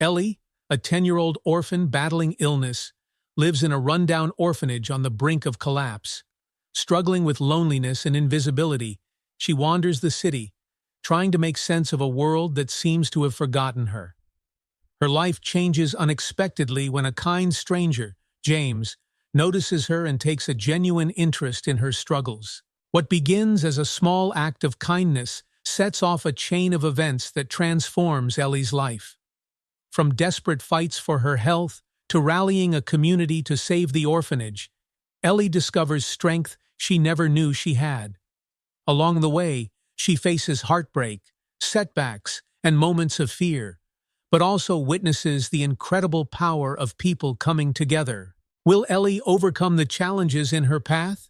Ellie, a 10-year-old orphan battling illness, lives in a rundown orphanage on the brink of collapse. Struggling with loneliness and invisibility, she wanders the city, trying to make sense of a world that seems to have forgotten her. Her life changes unexpectedly when a kind stranger, James, notices her and takes a genuine interest in her struggles. What begins as a small act of kindness sets off a chain of events that transforms Ellie's life. From desperate fights for her health to rallying a community to save the orphanage, Ellie discovers strength she never knew she had. Along the way, she faces heartbreak, setbacks, and moments of fear, but also witnesses the incredible power of people coming together. Will Ellie overcome the challenges in her path?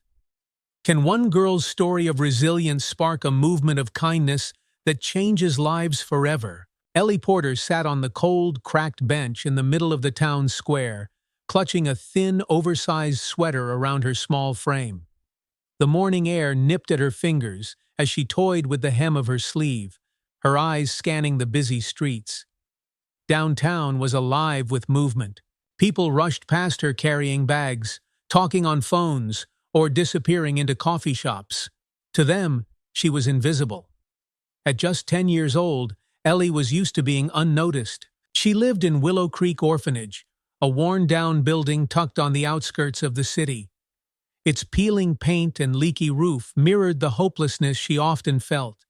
Can one girl's story of resilience spark a movement of kindness that changes lives forever? Ellie Porter sat on the cold, cracked bench in the middle of the town square, clutching a thin, oversized sweater around her small frame. The morning air nipped at her fingers as she toyed with the hem of her sleeve, her eyes scanning the busy streets. Downtown was alive with movement. People rushed past her carrying bags, talking on phones, or disappearing into coffee shops. To them, she was invisible. At just 10 years old, Ellie was used to being unnoticed. She lived in Willow Creek Orphanage, a worn-down building tucked on the outskirts of the city. Its peeling paint and leaky roof mirrored the hopelessness she often felt.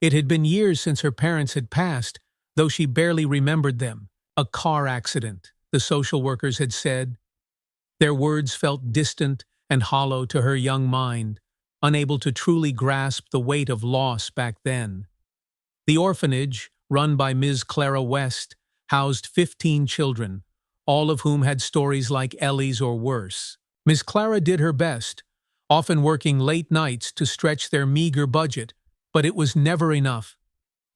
It had been years since her parents had passed, though she barely remembered them. A car accident, the social workers had said. Their words felt distant and hollow to her young mind, unable to truly grasp the weight of loss back then. The orphanage, run by Ms. Clara West, housed 15 children, all of whom had stories like Ellie's or worse. Ms. Clara did her best, often working late nights to stretch their meager budget, but it was never enough.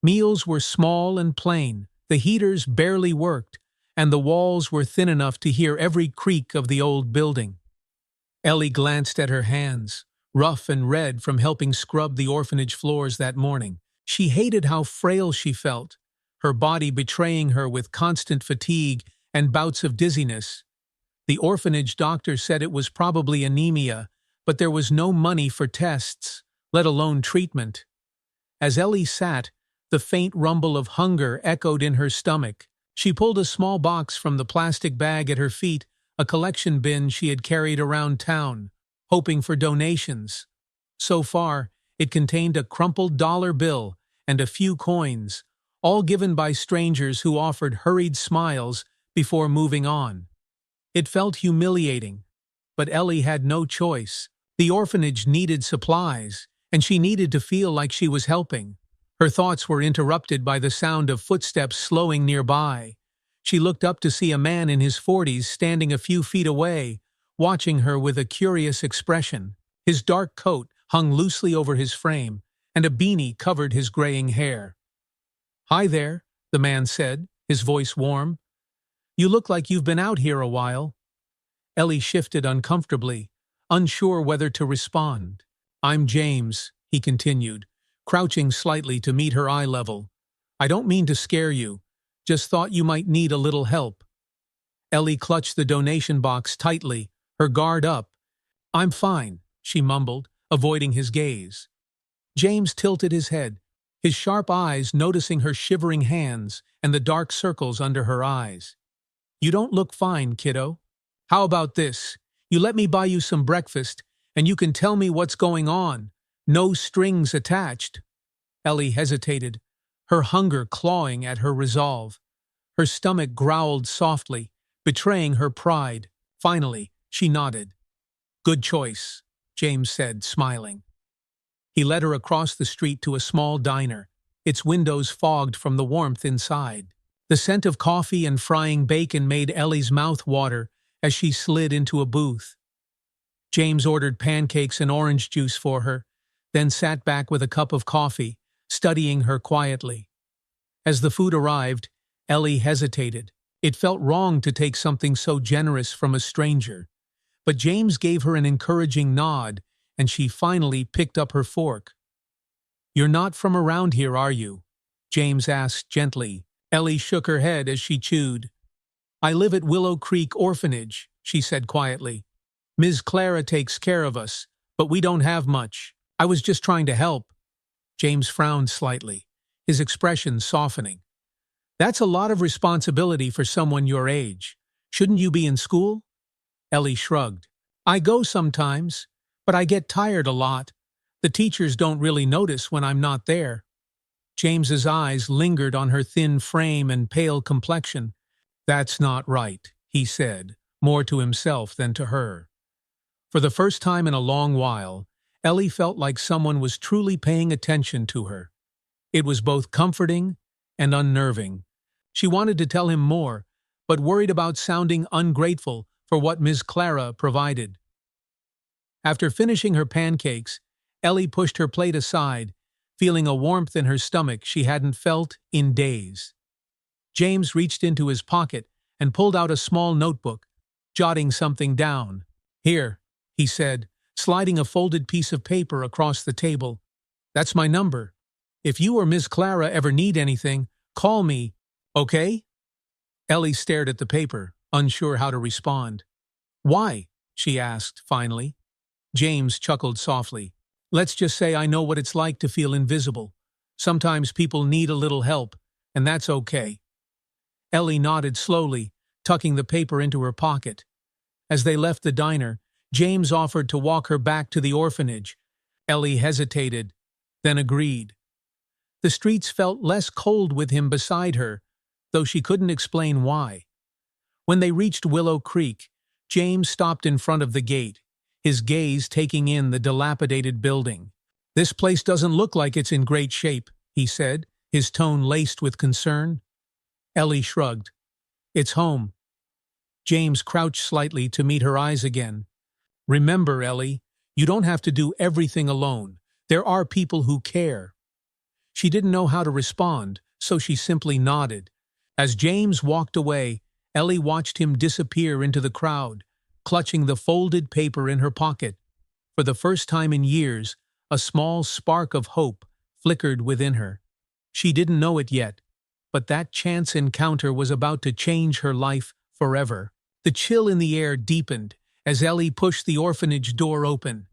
Meals were small and plain, the heaters barely worked, and the walls were thin enough to hear every creak of the old building. Ellie glanced at her hands, rough and red from helping scrub the orphanage floors that morning. She hated how frail she felt, her body betraying her with constant fatigue and bouts of dizziness. The orphanage doctor said it was probably anemia, but there was no money for tests, let alone treatment. As Ellie sat, the faint rumble of hunger echoed in her stomach. She pulled a small box from the plastic bag at her feet, a collection bin she had carried around town, hoping for donations. So far, it contained a crumpled dollar bill and a few coins, all given by strangers who offered hurried smiles before moving on. It felt humiliating, but Ellie had no choice. The orphanage needed supplies, and she needed to feel like she was helping. Her thoughts were interrupted by the sound of footsteps slowing nearby. She looked up to see a man in his 40s standing a few feet away, watching her with a curious expression. His dark coat hung loosely over his frame, and a beanie covered his graying hair. "Hi there," the man said, his voice warm. "You look like you've been out here a while." Ellie shifted uncomfortably, unsure whether to respond. "I'm James," he continued, crouching slightly to meet her eye level. "I don't mean to scare you, just thought you might need a little help." Ellie clutched the donation box tightly, her guard up. "I'm fine," she mumbled, avoiding his gaze. James tilted his head, his sharp eyes noticing her shivering hands and the dark circles under her eyes. "You don't look fine, kiddo. How about this? You let me buy you some breakfast, and you can tell me what's going on. No strings attached." Ellie hesitated, her hunger clawing at her resolve. Her stomach growled softly, betraying her pride. Finally, she nodded. "Good choice," James said, smiling. He led her across the street to a small diner, its windows fogged from the warmth inside. The scent of coffee and frying bacon made Ellie's mouth water as she slid into a booth. James ordered pancakes and orange juice for her, then sat back with a cup of coffee, studying her quietly. As the food arrived, Ellie hesitated. It felt wrong to take something so generous from a stranger. But James gave her an encouraging nod, and she finally picked up her fork. "You're not from around here, are you?" James asked gently, Ellie shook her head as she chewed. I live at Willow Creek Orphanage, she said quietly. Ms. Clara takes care of us, but we don't have much. I was just trying to help. James frowned slightly, his expression softening. That's a lot of responsibility for someone your age. Shouldn't you be in school? Ellie shrugged. I go sometimes, but I get tired a lot. The teachers don't really notice when I'm not there. James's eyes lingered on her thin frame and pale complexion. That's not right, he said, more to himself than to her. For the first time in a long while, Ellie felt like someone was truly paying attention to her. It was both comforting and unnerving. She wanted to tell him more, but worried about sounding ungrateful for what Ms. Clara provided. After finishing her pancakes, Ellie pushed her plate aside, feeling a warmth in her stomach she hadn't felt in days. James reached into his pocket and pulled out a small notebook, jotting something down. Here, he said, sliding a folded piece of paper across the table. That's my number. If you or Miss Clara ever need anything, call me, okay? Ellie stared at the paper, unsure how to respond. Why? She asked, finally. James chuckled softly. Let's just say I know what it's like to feel invisible. Sometimes people need a little help, and that's okay. Ellie nodded slowly, tucking the paper into her pocket. As they left the diner, James offered to walk her back to the orphanage. Ellie hesitated, then agreed. The streets felt less cold with him beside her, though she couldn't explain why. When they reached Willow Creek, James stopped in front of the gate, his gaze taking in the dilapidated building. This place doesn't look like it's in great shape, he said, his tone laced with concern. Ellie shrugged. It's home. James crouched slightly to meet her eyes again. Remember, Ellie, you don't have to do everything alone. There are people who care. She didn't know how to respond, so she simply nodded. As James walked away, Ellie watched him disappear into the crowd, clutching the folded paper in her pocket. For the first time in years, a small spark of hope flickered within her. She didn't know it yet, but that chance encounter was about to change her life forever. The chill in the air deepened as Ellie pushed the orphanage door open.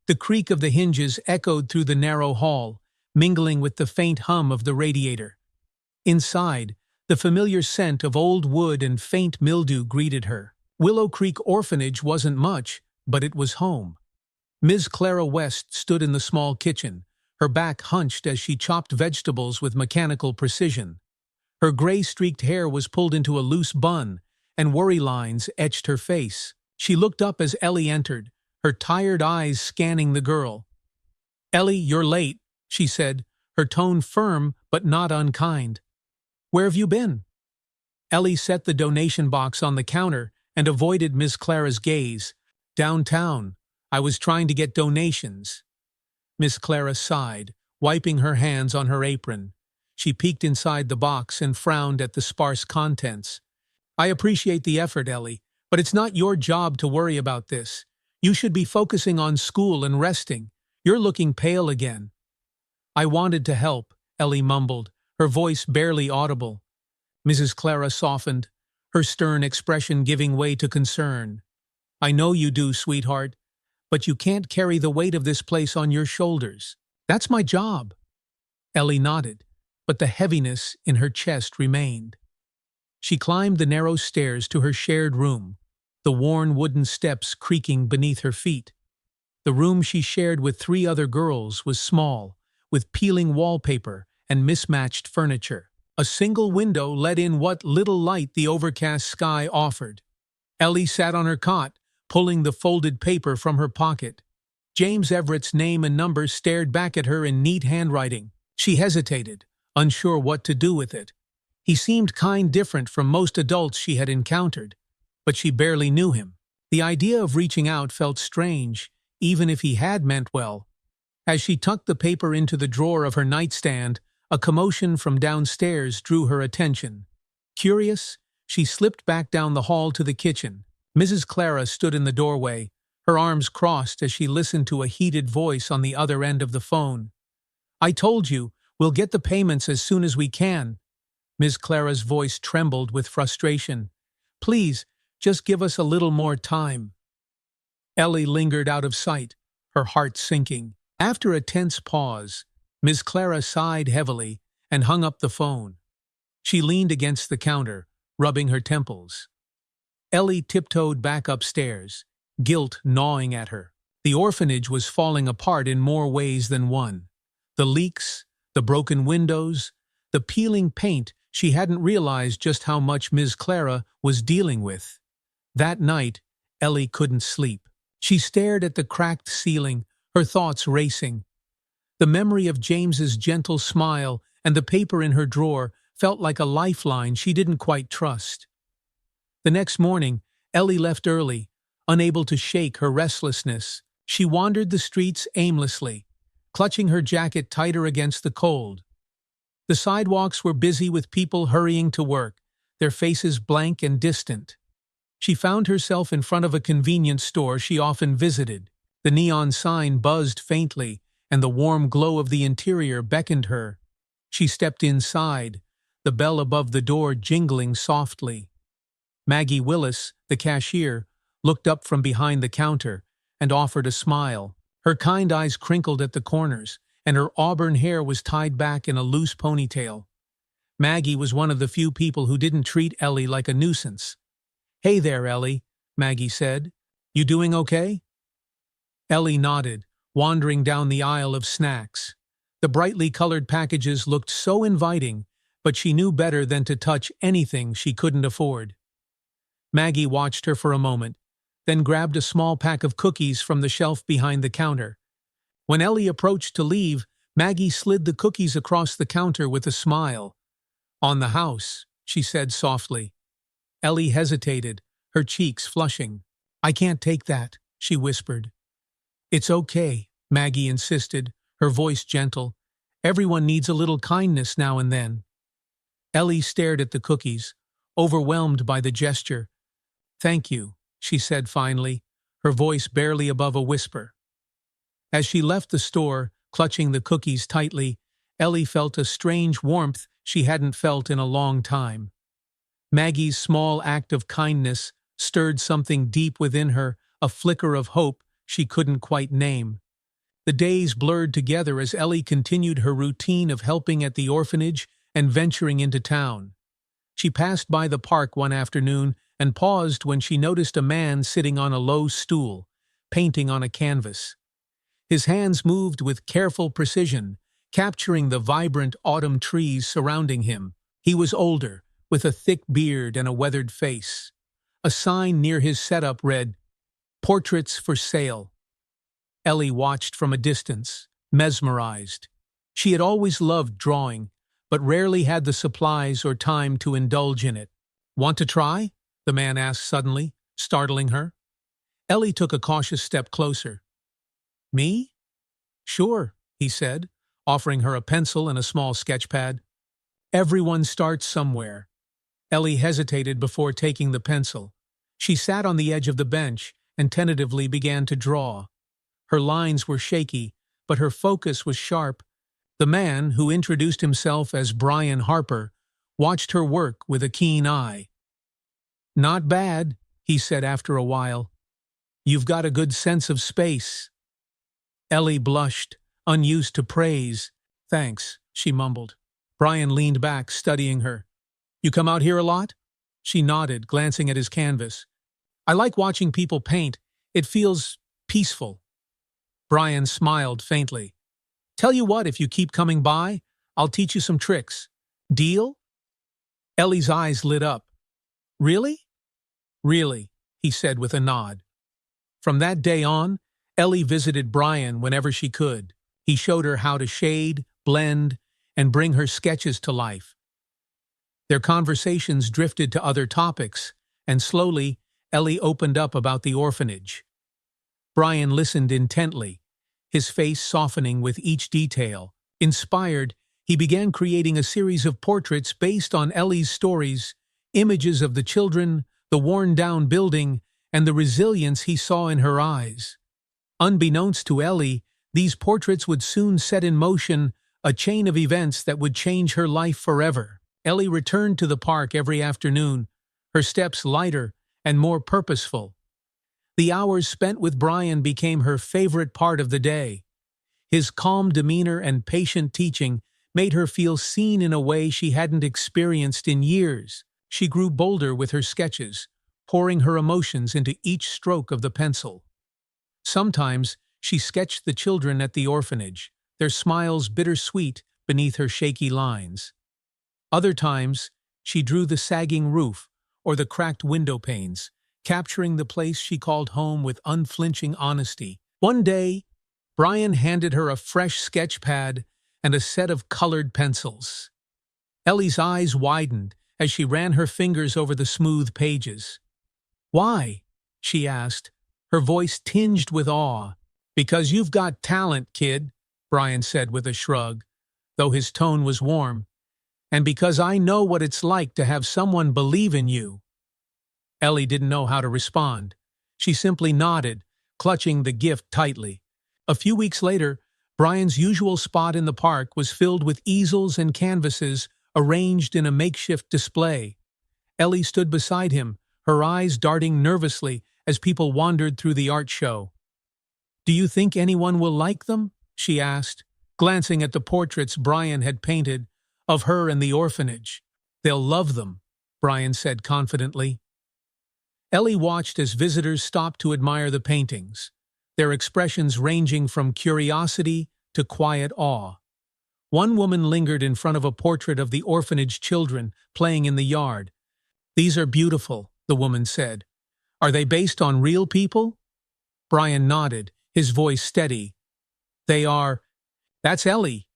The creak of the hinges echoed through the narrow hall, mingling with the faint hum of the radiator. Inside, the familiar scent of old wood and faint mildew greeted her. Willow Creek Orphanage wasn't much, but it was home. Ms. Clara West stood in the small kitchen, her back hunched as she chopped vegetables with mechanical precision. Her gray-streaked hair was pulled into a loose bun, and worry lines etched her face. She looked up as Ellie entered, her tired eyes scanning the girl. "Ellie, you're late," she said, her tone firm but not unkind. "Where have you been?" Ellie set the donation box on the counter and avoided Miss Clara's gaze. "Downtown. I was trying to get donations." Miss Clara sighed, wiping her hands on her apron. She peeked inside the box and frowned at the sparse contents. "I appreciate the effort, Ellie, but it's not your job to worry about this. You should be focusing on school and resting. You're looking pale again." "I wanted to help," Ellie mumbled, her voice barely audible. Mrs. Clara softened, her stern expression giving way to concern. "I know you do, sweetheart, but you can't carry the weight of this place on your shoulders. That's my job." Ellie nodded, but the heaviness in her chest remained. She climbed the narrow stairs to her shared room, the worn wooden steps creaking beneath her feet. The room she shared with 3 other girls was small, with peeling wallpaper and mismatched furniture. A single window let in what little light the overcast sky offered. Ellie sat on her cot, pulling the folded paper from her pocket. James Everett's name and number stared back at her in neat handwriting. She hesitated, unsure what to do with it. He seemed different from most adults she had encountered, but she barely knew him. The idea of reaching out felt strange, even if he had meant well. As she tucked the paper into the drawer of her nightstand, a commotion from downstairs drew her attention. Curious, she slipped back down the hall to the kitchen. Mrs. Clara stood in the doorway, her arms crossed as she listened to a heated voice on the other end of the phone. "I told you, we'll get the payments as soon as we can." Ms. Clara's voice trembled with frustration. "Please, just give us a little more time." Ellie lingered out of sight, her heart sinking. After a tense pause, Ms. Clara sighed heavily and hung up the phone. She leaned against the counter, rubbing her temples. Ellie tiptoed back upstairs, guilt gnawing at her. The orphanage was falling apart in more ways than one. The leaks, the broken windows, the peeling paint. She hadn't realized just how much Ms. Clara was dealing with. That night, Ellie couldn't sleep. She stared at the cracked ceiling, her thoughts racing. The memory of James's gentle smile and the paper in her drawer felt like a lifeline she didn't quite trust. The next morning, Ellie left early, unable to shake her restlessness. She wandered the streets aimlessly, clutching her jacket tighter against the cold. The sidewalks were busy with people hurrying to work, their faces blank and distant. She found herself in front of a convenience store she often visited. The neon sign buzzed faintly, and the warm glow of the interior beckoned her. She stepped inside, the bell above the door jingling softly. Maggie Willis, the cashier, looked up from behind the counter and offered a smile. Her kind eyes crinkled at the corners, and her auburn hair was tied back in a loose ponytail. Maggie was one of the few people who didn't treat Ellie like a nuisance. "Hey there, Ellie," Maggie said. "You doing okay?" Ellie nodded, wandering down the aisle of snacks. The brightly colored packages looked so inviting, but she knew better than to touch anything she couldn't afford. Maggie watched her for a moment, then grabbed a small pack of cookies from the shelf behind the counter. When Ellie approached to leave, Maggie slid the cookies across the counter with a smile. "On the house," she said softly. Ellie hesitated, her cheeks flushing. "I can't take that," she whispered. "It's okay," Maggie insisted, her voice gentle. "Everyone needs a little kindness now and then." Ellie stared at the cookies, overwhelmed by the gesture. "Thank you," she said finally, her voice barely above a whisper. As she left the store, clutching the cookies tightly, Ellie felt a strange warmth she hadn't felt in a long time. Maggie's small act of kindness stirred something deep within her, a flicker of hope she couldn't quite name. The days blurred together as Ellie continued her routine of helping at the orphanage and venturing into town. She passed by the park one afternoon and paused when she noticed a man sitting on a low stool, painting on a canvas. His hands moved with careful precision, capturing the vibrant autumn trees surrounding him. He was older, with a thick beard and a weathered face. A sign near his setup read, "Portraits for Sale." Ellie watched from a distance, mesmerized. She had always loved drawing, but rarely had the supplies or time to indulge in it. "Want to try?" the man asked suddenly, startling her. Ellie took a cautious step closer. "Me?" "Sure," he said, offering her a pencil and a small sketch pad. "Everyone starts somewhere." Ellie hesitated before taking the pencil. She sat on the edge of the bench and tentatively began to draw. Her lines were shaky, but her focus was sharp. The man, who introduced himself as Brian Harper, watched her work with a keen eye. "Not bad," he said after a while. "You've got a good sense of space." Ellie blushed, unused to praise. "Thanks," she mumbled. Brian leaned back, studying her. "You come out here a lot?" She nodded, glancing at his canvas. "I like watching people paint. It feels peaceful." Brian smiled faintly. "Tell you what, if you keep coming by, I'll teach you some tricks. Deal?" Ellie's eyes lit up. "Really?" "Really," he said with a nod. From that day on, Ellie visited Brian whenever she could. He showed her how to shade, blend, and bring her sketches to life. Their conversations drifted to other topics, and slowly, Ellie opened up about the orphanage. Brian listened intently, his face softening with each detail. Inspired, he began creating a series of portraits based on Ellie's stories, images of the children, the worn-down building, and the resilience he saw in her eyes. Unbeknownst to Ellie, these portraits would soon set in motion a chain of events that would change her life forever. Ellie returned to the park every afternoon, her steps lighter and more purposeful. The hours spent with Brian became her favorite part of the day. His calm demeanor and patient teaching made her feel seen in a way she hadn't experienced in years. She grew bolder with her sketches, pouring her emotions into each stroke of the pencil. Sometimes she sketched the children at the orphanage, their smiles bittersweet beneath her shaky lines. Other times, she drew the sagging roof or the cracked window panes, capturing the place she called home with unflinching honesty. One day, Brian handed her a fresh sketch pad and a set of colored pencils. Ellie's eyes widened as she ran her fingers over the smooth pages. "Why?" she asked, her voice tinged with awe. "Because you've got talent, kid," Brian said with a shrug, though his tone was warm. "And because I know what it's like to have someone believe in you." Ellie didn't know how to respond. She simply nodded, clutching the gift tightly. A few weeks later, Brian's usual spot in the park was filled with easels and canvases arranged in a makeshift display. Ellie stood beside him, her eyes darting nervously as people wandered through the art show. "Do you think anyone will like them?" she asked, glancing at the portraits Brian had painted of her and the orphanage. "They'll love them," Brian said confidently. Ellie watched as visitors stopped to admire the paintings, their expressions ranging from curiosity to quiet awe. One woman lingered in front of a portrait of the orphanage children playing in the yard. "These are beautiful," the woman said. "Are they based on real people?" Brian nodded, his voice steady. "They are." "That's Ellie."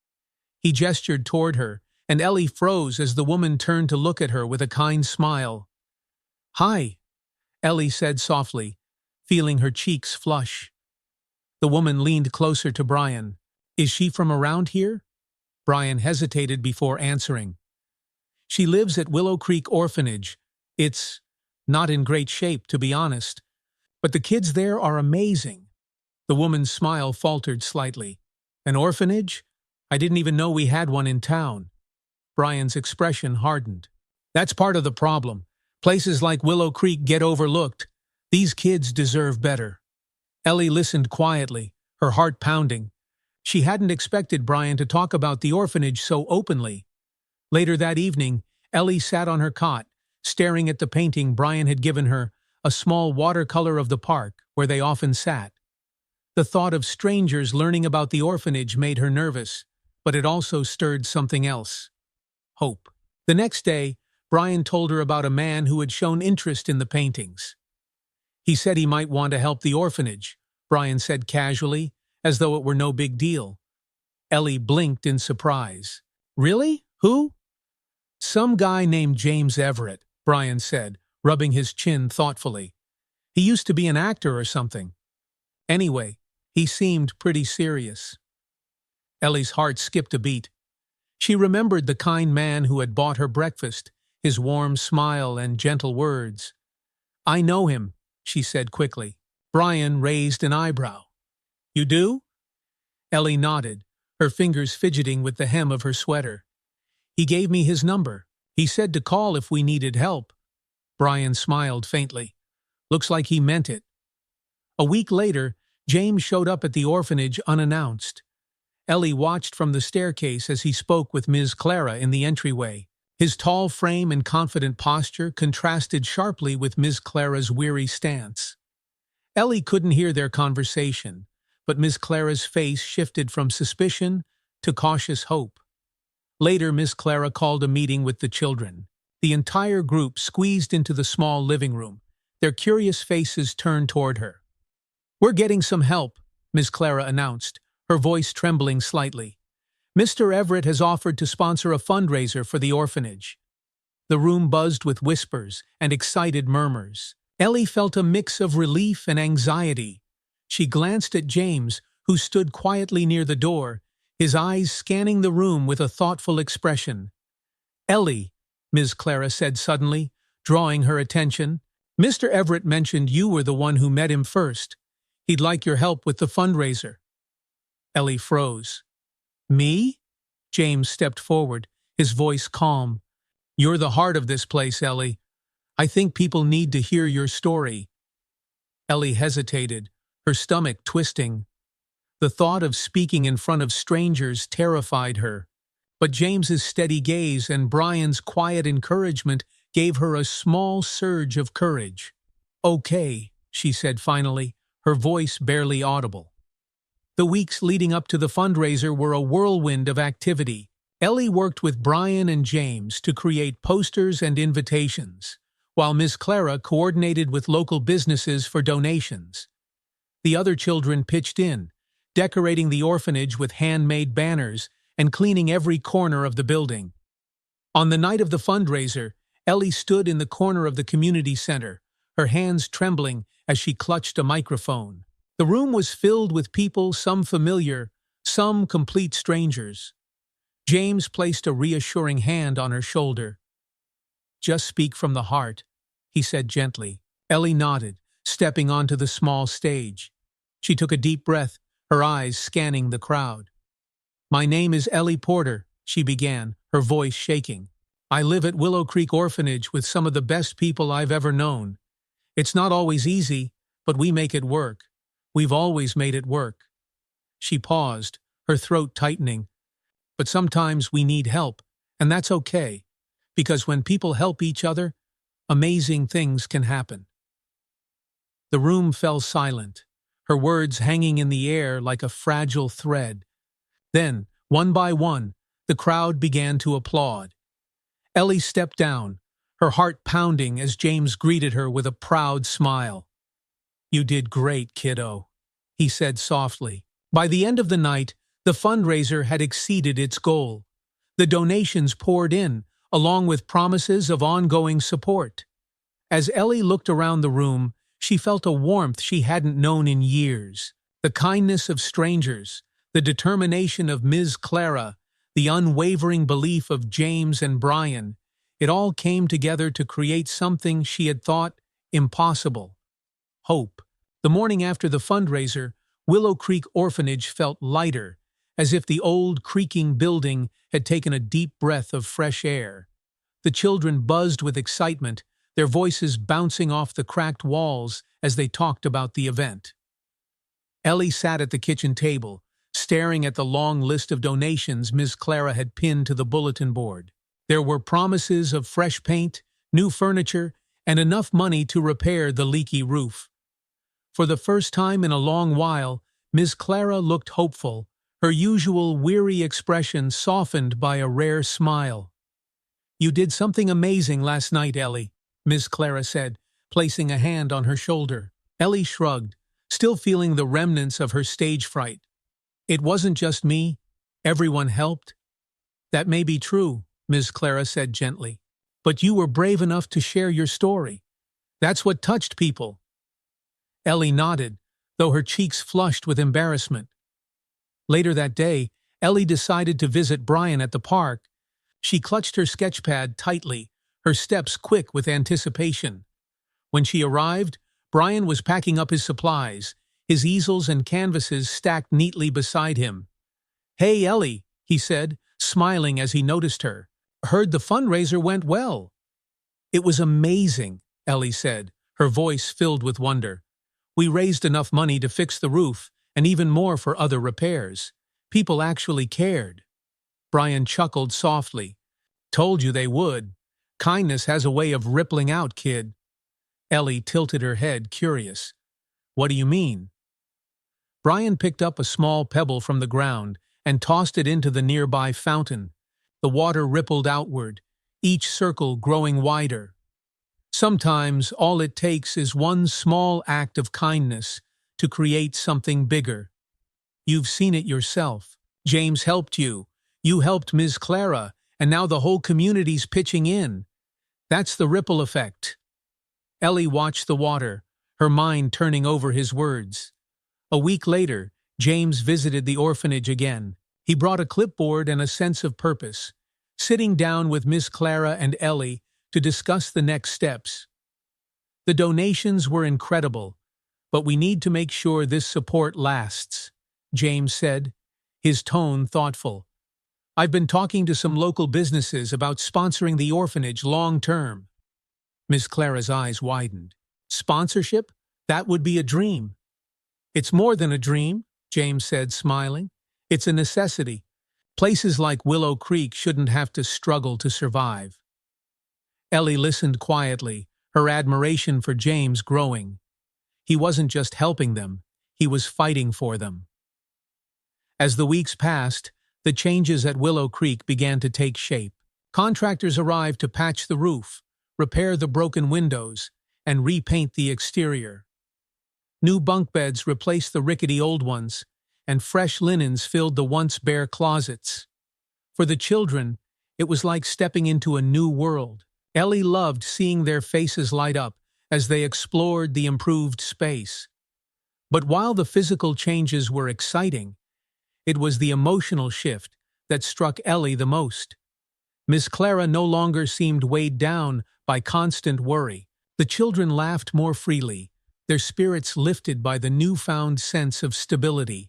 He gestured toward her, and Ellie froze as the woman turned to look at her with a kind smile. "Hi," Ellie said softly, feeling her cheeks flush. The woman leaned closer to Brian. "Is she from around here?" Brian hesitated before answering. "She lives at Willow Creek Orphanage. It's not in great shape, to be honest. But the kids there are amazing." The woman's smile faltered slightly. "An orphanage? I didn't even know we had one in town." Brian's expression hardened. "That's part of the problem. Places like Willow Creek get overlooked. These kids deserve better." Ellie listened quietly, her heart pounding. She hadn't expected Brian to talk about the orphanage so openly. Later that evening, Ellie sat on her cot, staring at the painting Brian had given her, a small watercolor of the park where they often sat. The thought of strangers learning about the orphanage made her nervous, but it also stirred something else. Hope. The next day, Brian told her about a man who had shown interest in the paintings. "He said he might want to help the orphanage," Brian said casually, as though it were no big deal. Ellie blinked in surprise. "Really? Who?" "Some guy named James Everett," Brian said, rubbing his chin thoughtfully. "He used to be an actor or something. Anyway, he seemed pretty serious." Ellie's heart skipped a beat. She remembered the kind man who had bought her breakfast, his warm smile and gentle words. "I know him," she said quickly. Brian raised an eyebrow. "You do?" Ellie nodded, her fingers fidgeting with the hem of her sweater. "He gave me his number. He said to call if we needed help." Brian smiled faintly. "Looks like he meant it." A week later, James showed up at the orphanage unannounced. Ellie watched from the staircase as he spoke with Ms. Clara in the entryway. His tall frame and confident posture contrasted sharply with Ms. Clara's weary stance. Ellie couldn't hear their conversation, but Ms. Clara's face shifted from suspicion to cautious hope. Later, Ms. Clara called a meeting with the children. The entire group squeezed into the small living room, their curious faces turned toward her. "We're getting some help," Ms. Clara announced, her voice trembling slightly. "Mr. Everett has offered to sponsor a fundraiser for the orphanage." The room buzzed with whispers and excited murmurs. Ellie felt a mix of relief and anxiety. She glanced at James, who stood quietly near the door, his eyes scanning the room with a thoughtful expression. "Ellie," Ms. Clara said suddenly, drawing her attention, "Mr. Everett mentioned you were the one who met him first. He'd like your help with the fundraiser." Ellie froze. "Me?" James stepped forward, his voice calm. You're the heart of this place, Ellie. I think people need to hear your story. Ellie hesitated, her stomach twisting. The thought of speaking in front of strangers terrified her. But James's steady gaze and Brian's quiet encouragement gave her a small surge of courage. "Okay," she said finally, her voice barely audible. The weeks leading up to the fundraiser were a whirlwind of activity. Ellie worked with Brian and James to create posters and invitations, while Miss Clara coordinated with local businesses for donations. The other children pitched in, decorating the orphanage with handmade banners and cleaning every corner of the building. On the night of the fundraiser, Ellie stood in the corner of the community center, her hands trembling as she clutched a microphone. The room was filled with people, some familiar, some complete strangers. James placed a reassuring hand on her shoulder. "Just speak from the heart," he said gently. Ellie nodded, stepping onto the small stage. She took a deep breath, her eyes scanning the crowd. "My name is Ellie Porter," she began, her voice shaking. "I live at Willow Creek Orphanage with some of the best people I've ever known. It's not always easy, but we make it work. We've always made it work." She paused, her throat tightening. "But sometimes we need help, and that's okay, because when people help each other, amazing things can happen." The room fell silent, her words hanging in the air like a fragile thread. Then, one by one, the crowd began to applaud. Ellie stepped down, her heart pounding as James greeted her with a proud smile. "You did great, kiddo," he said softly. By the end of the night, the fundraiser had exceeded its goal. The donations poured in, along with promises of ongoing support. As Ellie looked around the room, she felt a warmth she hadn't known in years. The kindness of strangers, the determination of Ms. Clara, the unwavering belief of James and Brian, it all came together to create something she had thought impossible. Hope. The morning after the fundraiser, Willow Creek Orphanage felt lighter, as if the old, creaking building had taken a deep breath of fresh air. The children buzzed with excitement, their voices bouncing off the cracked walls as they talked about the event. Ellie sat at the kitchen table, staring at the long list of donations Ms. Clara had pinned to the bulletin board. There were promises of fresh paint, new furniture, and enough money to repair the leaky roof. For the first time in a long while, Ms. Clara looked hopeful, her usual weary expression softened by a rare smile. "You did something amazing last night, Ellie," Ms. Clara said, placing a hand on her shoulder. Ellie shrugged, still feeling the remnants of her stage fright. "It wasn't just me. Everyone helped." "That may be true," Ms. Clara said gently. "But you were brave enough to share your story. That's what touched people." Ellie nodded, though her cheeks flushed with embarrassment. Later that day, Ellie decided to visit Brian at the park. She clutched her sketchpad tightly, her steps quick with anticipation. When she arrived, Brian was packing up his supplies, his easels and canvases stacked neatly beside him. "Hey, Ellie," he said, smiling as he noticed her. "Heard the fundraiser went well." "It was amazing," Ellie said, her voice filled with wonder. "We raised enough money to fix the roof, and even more for other repairs. People actually cared." Brian chuckled softly. "Told you they would. Kindness has a way of rippling out, kid." Ellie tilted her head, curious. "What do you mean?" Brian picked up a small pebble from the ground and tossed it into the nearby fountain. The water rippled outward, each circle growing wider. Sometimes all it takes is one small act of kindness to create something bigger. You've seen it yourself. James helped you. You helped Ms. Clara, and now the whole community's pitching in. That's the ripple effect. Ellie watched the water, her mind turning over his words. A week later, James visited the orphanage again. He brought a clipboard and a sense of purpose, sitting down with Miss Clara and Ellie to discuss the next steps. "The donations were incredible, but we need to make sure this support lasts," James said, his tone thoughtful. I've been talking to some local businesses about sponsoring the orphanage long-term. Miss Clara's eyes widened. Sponsorship? That would be a dream. It's more than a dream, James said, smiling. It's a necessity. Places like Willow Creek shouldn't have to struggle to survive. Ellie listened quietly, her admiration for James growing. He wasn't just helping them, he was fighting for them. As the weeks passed, the changes at Willow Creek began to take shape. Contractors arrived to patch the roof, repair the broken windows, and repaint the exterior. New bunk beds replaced the rickety old ones, and fresh linens filled the once bare closets. For the children, it was like stepping into a new world. Ellie loved seeing their faces light up as they explored the improved space. But while the physical changes were exciting, it was the emotional shift that struck Ellie the most. Miss Clara no longer seemed weighed down by constant worry. The children laughed more freely, their spirits lifted by the newfound sense of stability.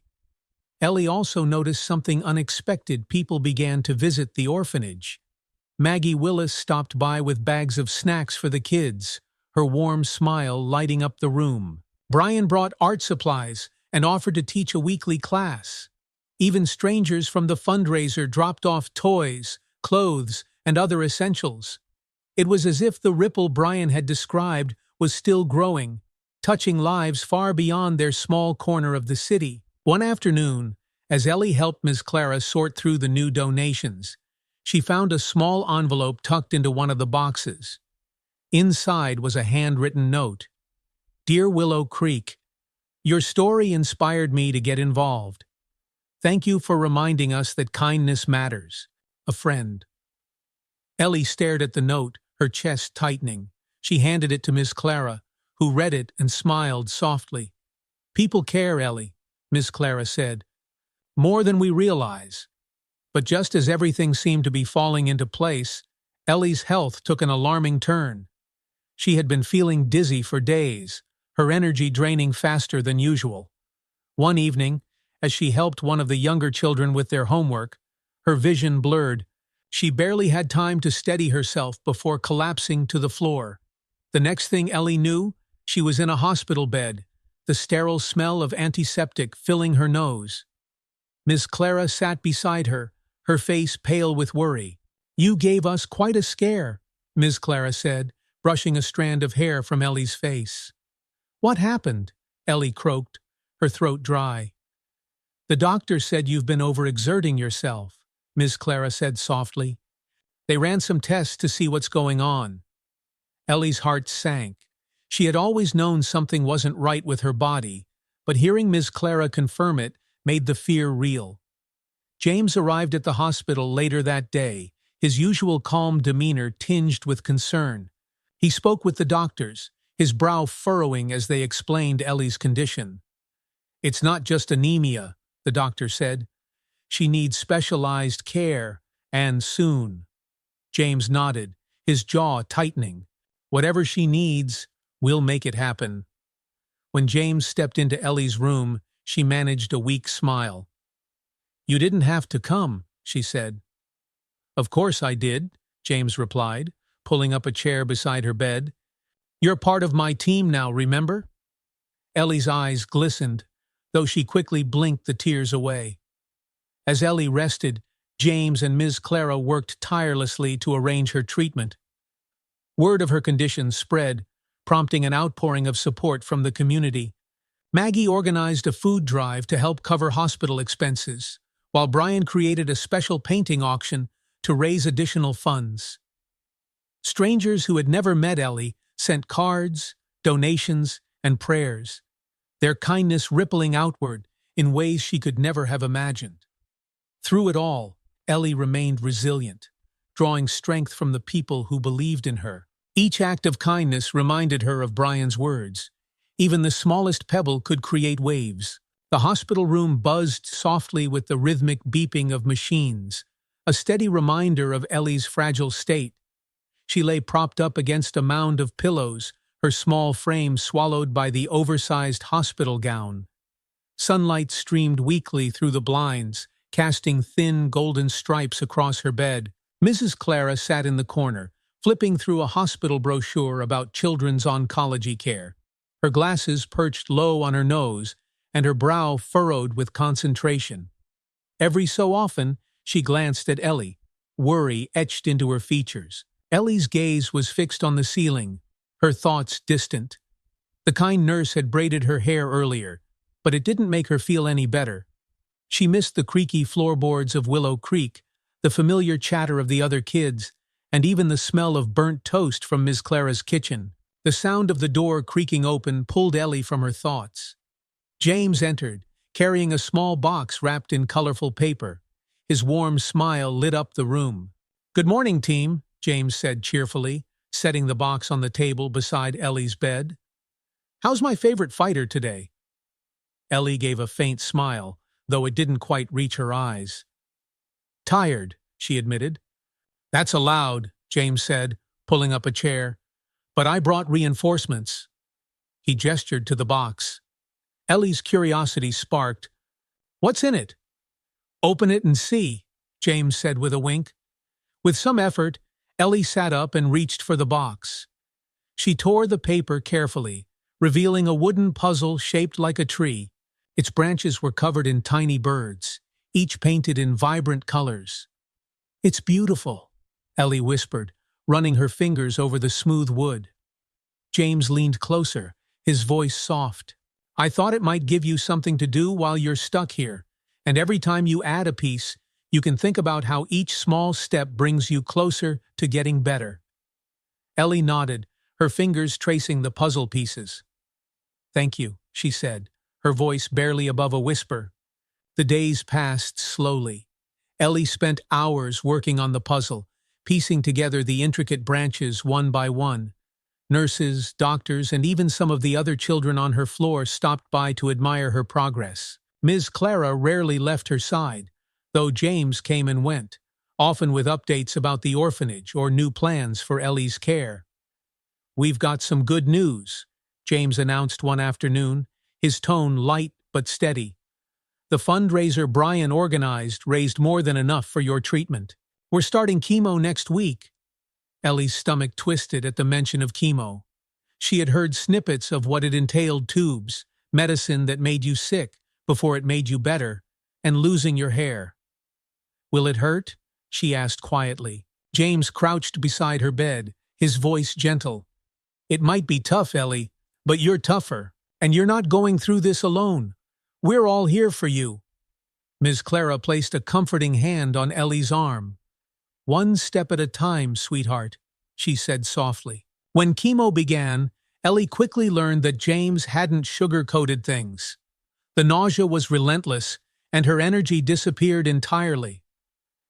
Ellie also noticed something unexpected. People began to visit the orphanage. Maggie Willis stopped by with bags of snacks for the kids, her warm smile lighting up the room. Brian brought art supplies and offered to teach a weekly class. Even strangers from the fundraiser dropped off toys, clothes, and other essentials. It was as if the ripple Brian had described was still growing, touching lives far beyond their small corner of the city. One afternoon, as Ellie helped Miss Clara sort through the new donations, she found a small envelope tucked into one of the boxes. Inside was a handwritten note. Dear Willow Creek, your story inspired me to get involved. Thank you for reminding us that kindness matters. A friend. Ellie stared at the note, her chest tightening. She handed it to Miss Clara, who read it and smiled softly. People care, Ellie, Miss Clara said. More than we realize. But just as everything seemed to be falling into place, Ellie's health took an alarming turn. She had been feeling dizzy for days, her energy draining faster than usual. One evening, as she helped one of the younger children with their homework, her vision blurred. She barely had time to steady herself before collapsing to the floor. The next thing Ellie knew, she was in a hospital bed, the sterile smell of antiseptic filling her nose. Miss Clara sat beside her, her face pale with worry. You gave us quite a scare, Miss Clara said, brushing a strand of hair from Ellie's face. What happened? Ellie croaked, her throat dry. The doctor said you've been overexerting yourself, Miss Clara said softly. They ran some tests to see what's going on. Ellie's heart sank. She had always known something wasn't right with her body, but hearing Miss Clara confirm it made the fear real. James arrived at the hospital later that day, his usual calm demeanor tinged with concern. He spoke with the doctors, his brow furrowing as they explained Ellie's condition. It's not just anemia, the doctor said. She needs specialized care, and soon. James nodded, his jaw tightening. Whatever she needs, we'll make it happen. When James stepped into Ellie's room, she managed a weak smile. You didn't have to come, she said. Of course I did, James replied, pulling up a chair beside her bed. You're part of my team now, remember? Ellie's eyes glistened, though she quickly blinked the tears away. As Ellie rested, James and Ms. Clara worked tirelessly to arrange her treatment. Word of her condition spread, prompting an outpouring of support from the community. Maggie organized a food drive to help cover hospital expenses, while Brian created a special painting auction to raise additional funds. Strangers who had never met Ellie sent cards, donations, and prayers, their kindness rippling outward in ways she could never have imagined. Through it all, Ellie remained resilient, drawing strength from the people who believed in her. Each act of kindness reminded her of Brian's words. Even the smallest pebble could create waves. The hospital room buzzed softly with the rhythmic beeping of machines, a steady reminder of Ellie's fragile state. She lay propped up against a mound of pillows, her small frame swallowed by the oversized hospital gown. Sunlight streamed weakly through the blinds, casting thin golden stripes across her bed. Mrs. Clara sat in the corner, flipping through a hospital brochure about children's oncology care. Her glasses perched low on her nose, and her brow furrowed with concentration. Every so often, she glanced at Ellie, worry etched into her features. Ellie's gaze was fixed on the ceiling, her thoughts distant. The kind nurse had braided her hair earlier, but it didn't make her feel any better. She missed the creaky floorboards of Willow Creek, the familiar chatter of the other kids, and even the smell of burnt toast from Miss Clara's kitchen. The sound of the door creaking open pulled Ellie from her thoughts. James entered, carrying a small box wrapped in colorful paper. His warm smile lit up the room. "Good morning, team," James said cheerfully, setting the box on the table beside Ellie's bed. "How's my favorite fighter today?" Ellie gave a faint smile, though it didn't quite reach her eyes. "Tired," she admitted. "That's allowed," James said, pulling up a chair. "But I brought reinforcements." He gestured to the box. Ellie's curiosity sparked. "What's in it?" "Open it and see," James said with a wink. With some effort, Ellie sat up and reached for the box. She tore the paper carefully, revealing a wooden puzzle shaped like a tree. Its branches were covered in tiny birds, each painted in vibrant colors. "It's beautiful," Ellie whispered, running her fingers over the smooth wood. James leaned closer, his voice soft. "I thought it might give you something to do while you're stuck here, and every time you add a piece, you can think about how each small step brings you closer to getting better." Ellie nodded, her fingers tracing the puzzle pieces. "Thank you," she said, her voice barely above a whisper. The days passed slowly. Ellie spent hours working on the puzzle, piecing together the intricate branches one by one. Nurses, doctors, and even some of the other children on her floor stopped by to admire her progress. Ms. Clara rarely left her side, though James came and went, often with updates about the orphanage or new plans for Ellie's care. "We've got some good news," James announced one afternoon, his tone light but steady. "The fundraiser Brian organized raised more than enough for your treatment. We're starting chemo next week." Ellie's stomach twisted at the mention of chemo. She had heard snippets of what it entailed: tubes, medicine that made you sick before it made you better, and losing your hair. "Will it hurt?" she asked quietly. James crouched beside her bed, his voice gentle. "It might be tough, Ellie, but you're tougher, and you're not going through this alone. We're all here for you." Ms. Clara placed a comforting hand on Ellie's arm. "One step at a time, sweetheart," she said softly. When chemo began, Ellie quickly learned that James hadn't sugar-coated things. The nausea was relentless, and her energy disappeared entirely.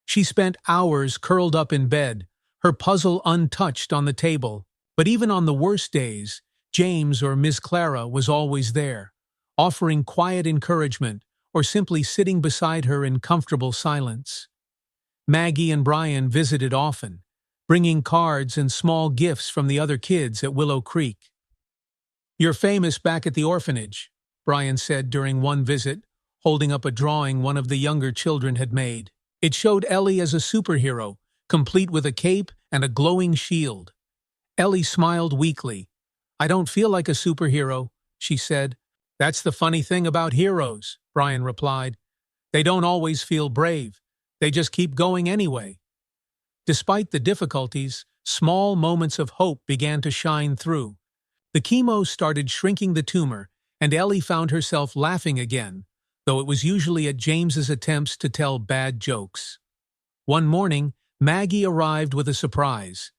She spent hours curled up in bed, her puzzle untouched on the table. But even on the worst days, James or Miss Clara was always there, offering quiet encouragement or simply sitting beside her in comfortable silence. Maggie and Brian visited often, bringing cards and small gifts from the other kids at Willow Creek. "You're famous back at the orphanage," Brian said during one visit, holding up a drawing one of the younger children had made. It showed Ellie as a superhero, complete with a cape and a glowing shield. Ellie smiled weakly. "I don't feel like a superhero," she said. "That's the funny thing about heroes," Brian replied. "They don't always feel brave. They just keep going anyway." Despite the difficulties, small moments of hope began to shine through. The chemo started shrinking the tumor, and Ellie found herself laughing again, though it was usually at James's attempts to tell bad jokes. One morning, Maggie arrived with a surprise.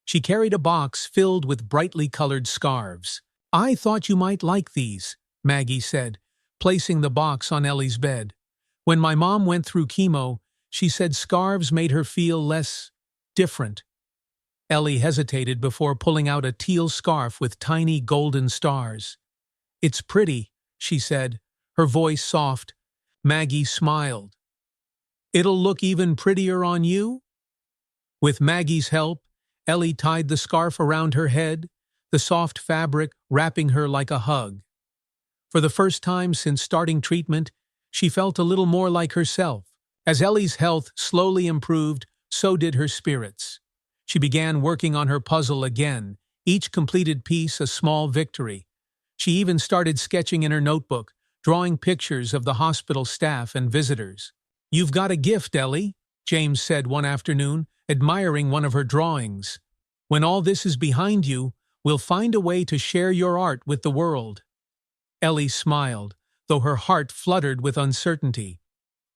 She carried a box filled with brightly colored scarves. "I thought you might like these," Maggie said, placing the box on Ellie's bed. "When my mom went through chemo, she said scarves made her feel less different." Ellie hesitated before pulling out a teal scarf with tiny golden stars. "It's pretty," she said, her voice soft. Maggie smiled. "It'll look even prettier on you?" With Maggie's help, Ellie tied the scarf around her head, the soft fabric wrapping her like a hug. For the first time since starting treatment, she felt a little more like herself, As Ellie's health slowly improved, so did her spirits. She began working on her puzzle again, each completed piece a small victory. She even started sketching in her notebook, drawing pictures of the hospital staff and visitors. "You've got a gift, Ellie," James said one afternoon, admiring one of her drawings. "When all this is behind you, we'll find a way to share your art with the world." Ellie smiled, though her heart fluttered with uncertainty.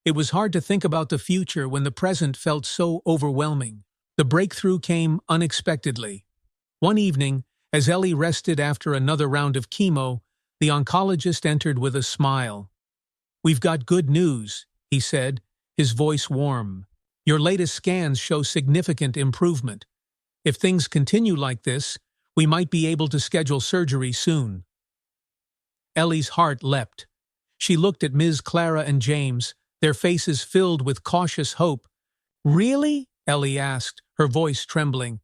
It was hard to think about the future when the present felt so overwhelming. The breakthrough came unexpectedly. One evening, as Ellie rested after another round of chemo, the oncologist entered with a smile. "We've got good news," he said, his voice warm. "Your latest scans show significant improvement. If things continue like this, we might be able to schedule surgery soon." Ellie's heart leapt. She looked at Ms. Clara and James, their faces filled with cautious hope. "Really?" Ellie asked, her voice trembling.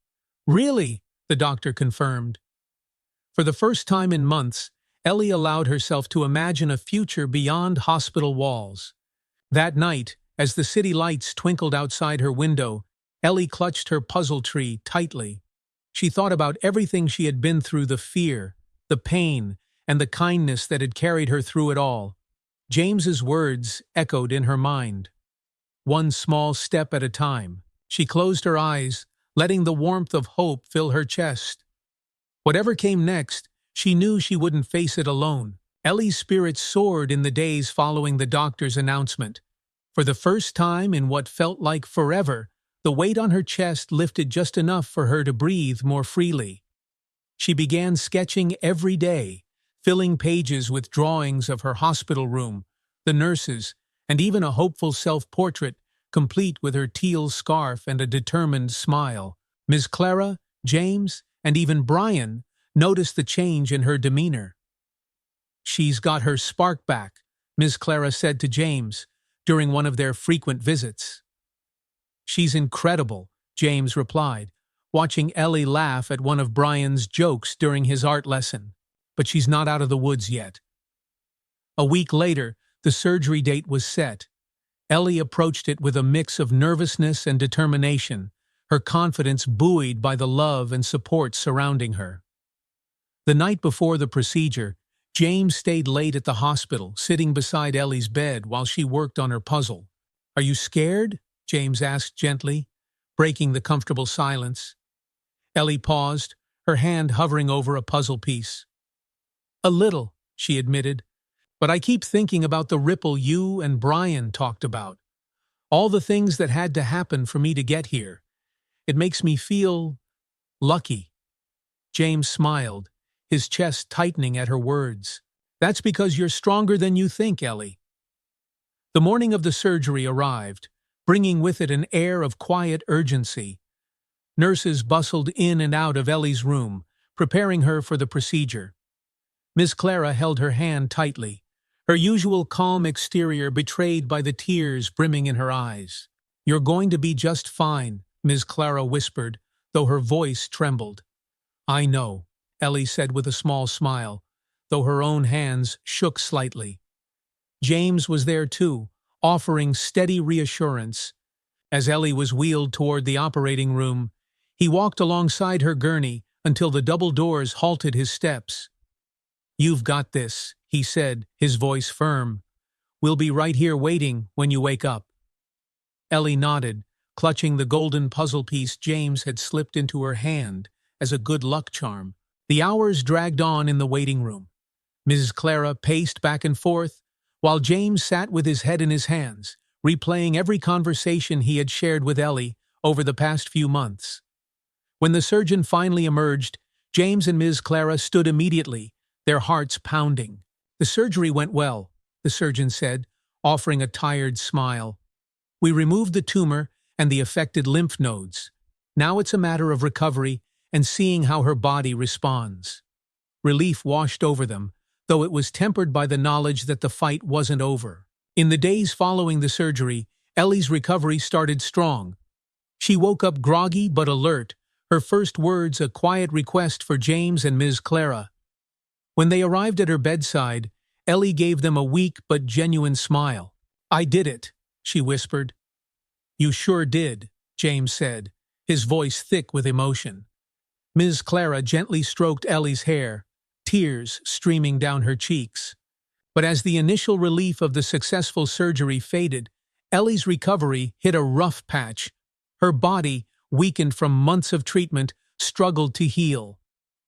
"Really?" the doctor confirmed. For the first time in months, Ellie allowed herself to imagine a future beyond hospital walls. That night, as the city lights twinkled outside her window, Ellie clutched her puzzle tree tightly. She thought about everything she had been through, the fear, the pain, and the kindness that had carried her through it all. James's words echoed in her mind. One small step at a time. She closed her eyes, letting the warmth of hope fill her chest. Whatever came next, she knew she wouldn't face it alone. Ellie's spirits soared in the days following the doctor's announcement. For the first time in what felt like forever, the weight on her chest lifted just enough for her to breathe more freely. She began sketching every day, filling pages with drawings of her hospital room, the nurses, and even a hopeful self-portrait, complete with her teal scarf and a determined smile. Ms. Clara, James, and even Brian noticed the change in her demeanor. "She's got her spark back," Ms. Clara said to James during one of their frequent visits. "She's incredible," James replied, watching Ellie laugh at one of Brian's jokes during his art lesson. "But she's not out of the woods yet." A week later, the surgery date was set. Ellie approached it with a mix of nervousness and determination, her confidence buoyed by the love and support surrounding her. The night before the procedure, James stayed late at the hospital, sitting beside Ellie's bed while she worked on her puzzle. "Are you scared?" James asked gently, breaking the comfortable silence. Ellie paused, her hand hovering over a puzzle piece. "A little," she admitted, "but I keep thinking about the ripple you and Brian talked about. All the things that had to happen for me to get here. It makes me feel lucky." James smiled, his chest tightening at her words. "That's because you're stronger than you think, Ellie." The morning of the surgery arrived, bringing with it an air of quiet urgency. Nurses bustled in and out of Ellie's room, preparing her for the procedure. Miss Clara held her hand tightly, her usual calm exterior betrayed by the tears brimming in her eyes. "You're going to be just fine," Miss Clara whispered, though her voice trembled. "I know," Ellie said with a small smile, though her own hands shook slightly. James was there too, offering steady reassurance. As Ellie was wheeled toward the operating room, he walked alongside her gurney until the double doors halted his steps. "You've got this," he said, his voice firm. "We'll be right here waiting when you wake up." Ellie nodded, clutching the golden puzzle piece James had slipped into her hand as a good luck charm. The hours dragged on in the waiting room. Mrs. Clara paced back and forth, while James sat with his head in his hands, replaying every conversation he had shared with Ellie over the past few months. When the surgeon finally emerged, James and Ms. Clara stood immediately, their hearts pounding. "The surgery went well," the surgeon said, offering a tired smile. "We removed the tumor and the affected lymph nodes. Now it's a matter of recovery and seeing how her body responds." Relief washed over them, though it was tempered by the knowledge that the fight wasn't over. In the days following the surgery, Ellie's recovery started strong. She woke up groggy but alert, her first words a quiet request for James and Ms. Clara. When they arrived at her bedside, Ellie gave them a weak but genuine smile. "I did it," she whispered. You sure did, James said, his voice thick with emotion. Ms. Clara gently stroked Ellie's hair, tears streaming down her cheeks. But as the initial relief of the successful surgery faded, Ellie's recovery hit a rough patch. Her body, weakened from months of treatment, struggled to heal.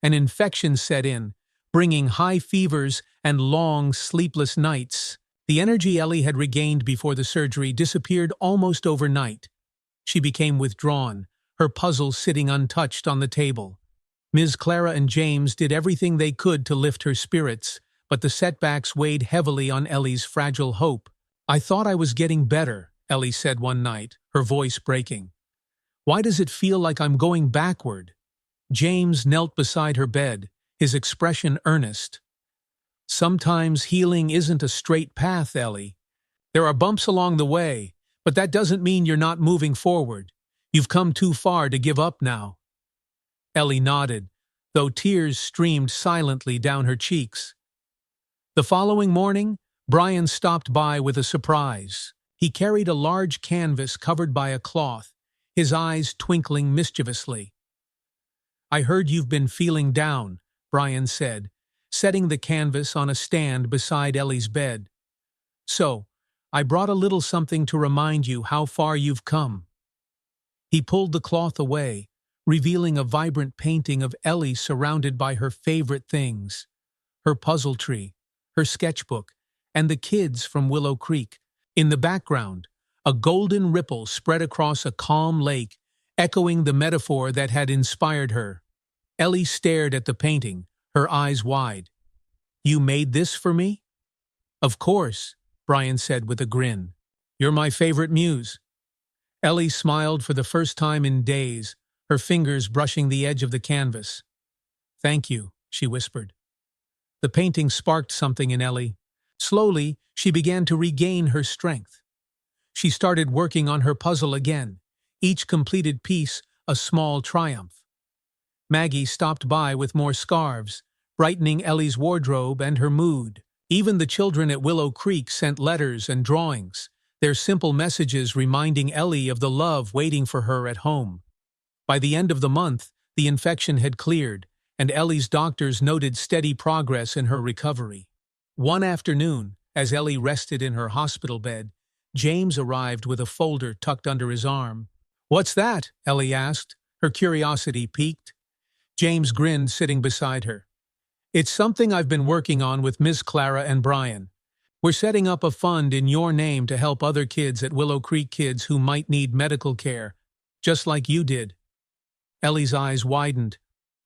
An infection set in, bringing high fevers and long, sleepless nights. The energy Ellie had regained before the surgery disappeared almost overnight. She became withdrawn, her puzzle sitting untouched on the table. Ms. Clara and James did everything they could to lift her spirits, but the setbacks weighed heavily on Ellie's fragile hope. I thought I was getting better, Ellie said one night, her voice breaking. Why does it feel like I'm going backward? James knelt beside her bed, his expression earnest. Sometimes healing isn't a straight path, Ellie. There are bumps along the way, but that doesn't mean you're not moving forward. You've come too far to give up now. Ellie nodded, though tears streamed silently down her cheeks. The following morning, Brian stopped by with a surprise. He carried a large canvas covered by a cloth, his eyes twinkling mischievously. I heard you've been feeling down, Brian said, setting the canvas on a stand beside Ellie's bed. So, I brought a little something to remind you how far you've come. He pulled the cloth away, revealing a vibrant painting of Ellie surrounded by her favorite things, her puzzle tree, her sketchbook, and the kids from Willow Creek. In the background, a golden ripple spread across a calm lake, echoing the metaphor that had inspired her. Ellie stared at the painting, her eyes wide. You made this for me? Of course, Brian said with a grin. You're my favorite muse. Ellie smiled for the first time in days, her fingers brushing the edge of the canvas. Thank you, she whispered. The painting sparked something in Ellie. Slowly, she began to regain her strength. She started working on her puzzle again, each completed piece a small triumph. Maggie stopped by with more scarves, brightening Ellie's wardrobe and her mood. Even the children at Willow Creek sent letters and drawings, their simple messages reminding Ellie of the love waiting for her at home. By the end of the month, the infection had cleared, and Ellie's doctors noted steady progress in her recovery. One afternoon, as Ellie rested in her hospital bed, James arrived with a folder tucked under his arm. What's that? Ellie asked, her curiosity piqued. James grinned, sitting beside her. It's something I've been working on with Ms. Clara and Brian. We're setting up a fund in your name to help other kids at Willow Creek kids who might need medical care, just like you did. Ellie's eyes widened.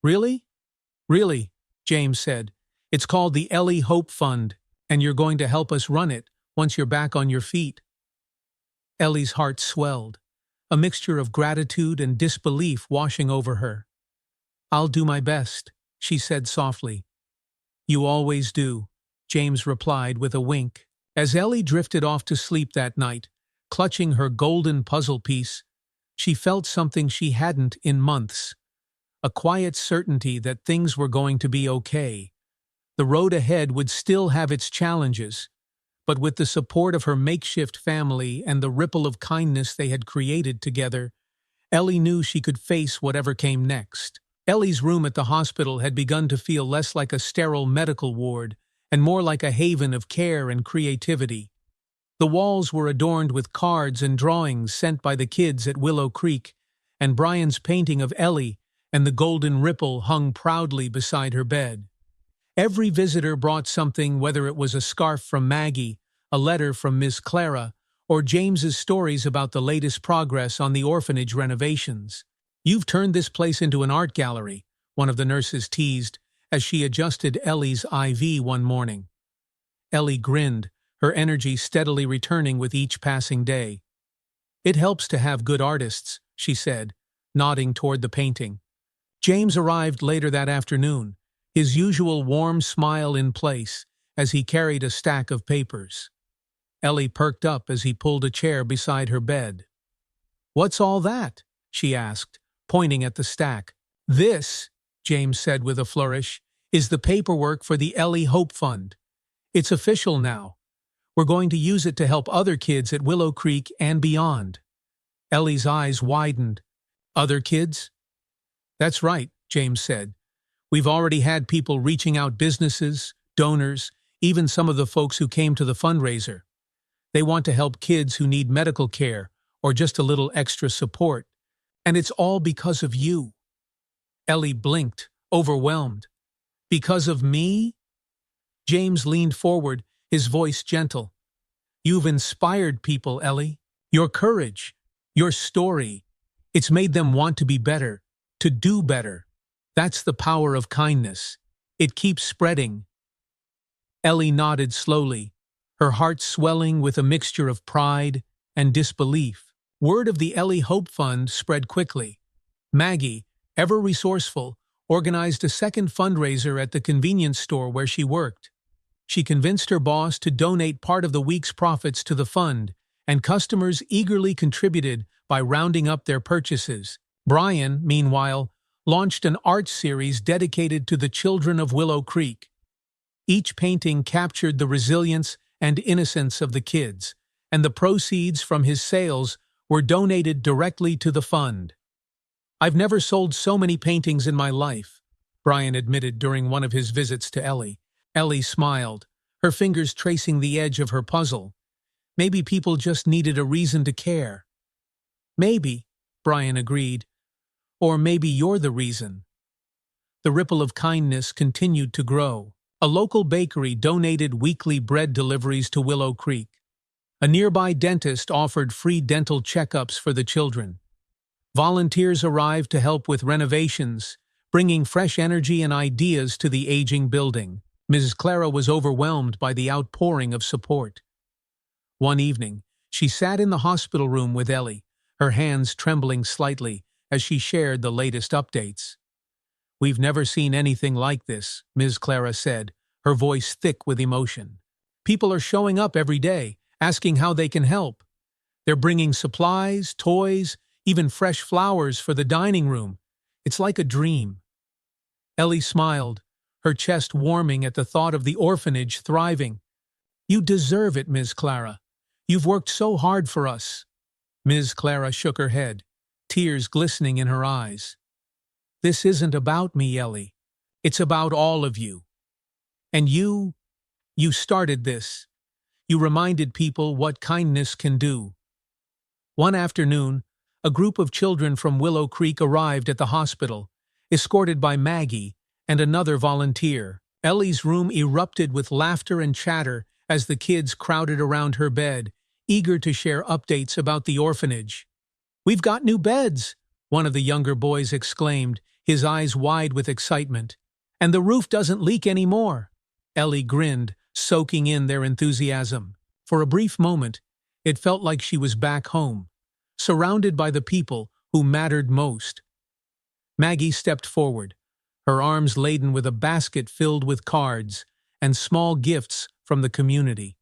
Really? Really, James said. It's called the Ellie Hope Fund, and you're going to help us run it once you're back on your feet. Ellie's heart swelled, a mixture of gratitude and disbelief washing over her. I'll do my best, she said softly. You always do, James replied with a wink. As Ellie drifted off to sleep that night, clutching her golden puzzle piece, she felt something she hadn't in months. A quiet certainty that things were going to be okay. The road ahead would still have its challenges, but with the support of her makeshift family and the ripple of kindness they had created together, Ellie knew she could face whatever came next. Ellie's room at the hospital had begun to feel less like a sterile medical ward and more like a haven of care and creativity. The walls were adorned with cards and drawings sent by the kids at Willow Creek, and Brian's painting of Ellie and the golden ripple hung proudly beside her bed. Every visitor brought something, whether it was a scarf from Maggie, a letter from Miss Clara, or James's stories about the latest progress on the orphanage renovations. You've turned this place into an art gallery, one of the nurses teased, as she adjusted Ellie's IV one morning. Ellie grinned, her energy steadily returning with each passing day. It helps to have good artists, she said, nodding toward the painting. James arrived later that afternoon, his usual warm smile in place as he carried a stack of papers. Ellie perked up as he pulled a chair beside her bed. What's all that? She asked, pointing at the stack. This, James said with a flourish, is the paperwork for the Ellie Hope Fund. It's official now. We're going to use it to help other kids at Willow Creek and beyond." Ellie's eyes widened. "Other kids?" "That's right," James said. "We've already had people reaching out, businesses, donors, even some of the folks who came to the fundraiser. They want to help kids who need medical care or just a little extra support. And it's all because of you." Ellie blinked, overwhelmed. "Because of me?" James leaned forward, his voice gentle. "You've inspired people, Ellie. Your courage, your story, it's made them want to be better, to do better. That's the power of kindness. It keeps spreading." Ellie nodded slowly, her heart swelling with a mixture of pride and disbelief. Word of the Ellie Hope Fund spread quickly. Maggie, ever resourceful, organized a second fundraiser at the convenience store where she worked. She convinced her boss to donate part of the week's profits to the fund, and customers eagerly contributed by rounding up their purchases. Brian, meanwhile, launched an art series dedicated to the children of Willow Creek. Each painting captured the resilience and innocence of the kids, and the proceeds from his sales were donated directly to the fund. "I've never sold so many paintings in my life," Brian admitted during one of his visits to Ellie. Ellie smiled, her fingers tracing the edge of her puzzle. "Maybe people just needed a reason to care." "Maybe," Brian agreed. "Or maybe you're the reason." The ripple of kindness continued to grow. A local bakery donated weekly bread deliveries to Willow Creek. A nearby dentist offered free dental checkups for the children. Volunteers arrived to help with renovations, bringing fresh energy and ideas to the aging building. Mrs. Clara was overwhelmed by the outpouring of support. One evening, she sat in the hospital room with Ellie, her hands trembling slightly as she shared the latest updates. "We've never seen anything like this," Ms. Clara said, her voice thick with emotion. "People are showing up every day, asking how they can help. They're bringing supplies, toys, even fresh flowers for the dining room. It's like a dream." Ellie smiled, her chest warming at the thought of the orphanage thriving. "You deserve it, Ms. Clara. You've worked so hard for us." Ms. Clara shook her head, tears glistening in her eyes. "This isn't about me, Ellie. It's about all of you. And you started this. You reminded people what kindness can do." One afternoon, a group of children from Willow Creek arrived at the hospital, escorted by Maggie and another volunteer. Ellie's room erupted with laughter and chatter as the kids crowded around her bed, eager to share updates about the orphanage. "We've got new beds," one of the younger boys exclaimed, his eyes wide with excitement. "And the roof doesn't leak anymore." Ellie grinned, soaking in their enthusiasm. For a brief moment, it felt like she was back home, surrounded by the people who mattered most. Maggie stepped forward, her arms laden with a basket filled with cards and small gifts from the community.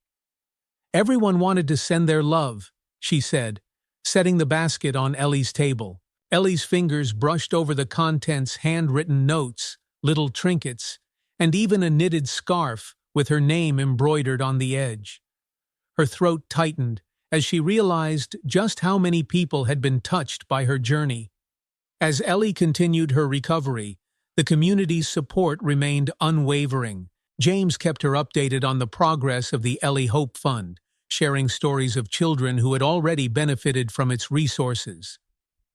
"Everyone wanted to send their love," she said, setting the basket on Ellie's table. Ellie's fingers brushed over the contents: handwritten notes, little trinkets, and even a knitted scarf with her name embroidered on the edge. Her throat tightened as she realized just how many people had been touched by her journey. As Ellie continued her recovery, the community's support remained unwavering. James kept her updated on the progress of the Ellie Hope Fund, sharing stories of children who had already benefited from its resources.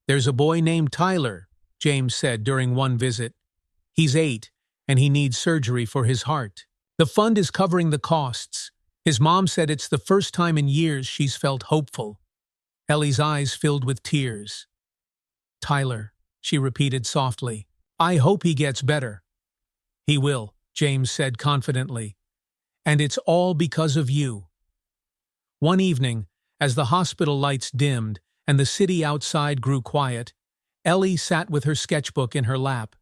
"There's a boy named Tyler," James said during one visit. "He's 8, and he needs surgery for his heart. The fund is covering the costs. His mom said it's the first time in years she's felt hopeful." Ellie's eyes filled with tears. "Tyler," she repeated softly. "I hope he gets better." "He will," James said confidently. "And it's all because of you." One evening, as the hospital lights dimmed and the city outside grew quiet, Ellie sat with her sketchbook in her lap.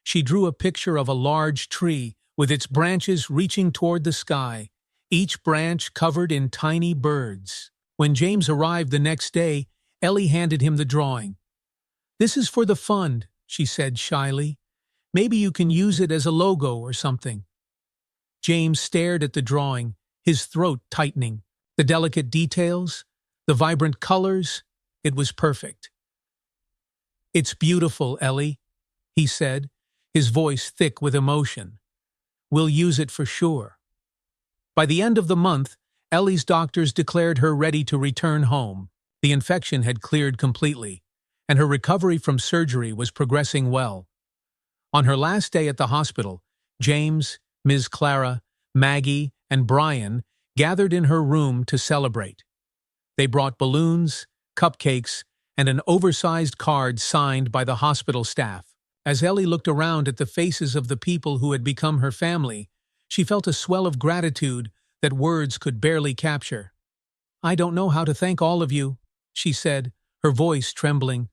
She drew a picture of a large tree with its branches reaching toward the sky, each branch covered in tiny birds. When James arrived the next day, Ellie handed him the drawing. "This is for the fund," she said shyly. "Maybe you can use it as a logo or something." James stared at the drawing, his throat tightening. The delicate details, the vibrant colors, it was perfect. "It's beautiful, Ellie," he said, his voice thick with emotion. "We'll use it for sure." By the end of the month, Ellie's doctors declared her ready to return home. The infection had cleared completely, and her recovery from surgery was progressing well. On her last day at the hospital, James, Ms. Clara, Maggie, and Brian gathered in her room to celebrate. They brought balloons, cupcakes, and an oversized card signed by the hospital staff. As Ellie looked around at the faces of the people who had become her family, she felt a swell of gratitude that words could barely capture. "I don't know how to thank all of you," she said, her voice trembling.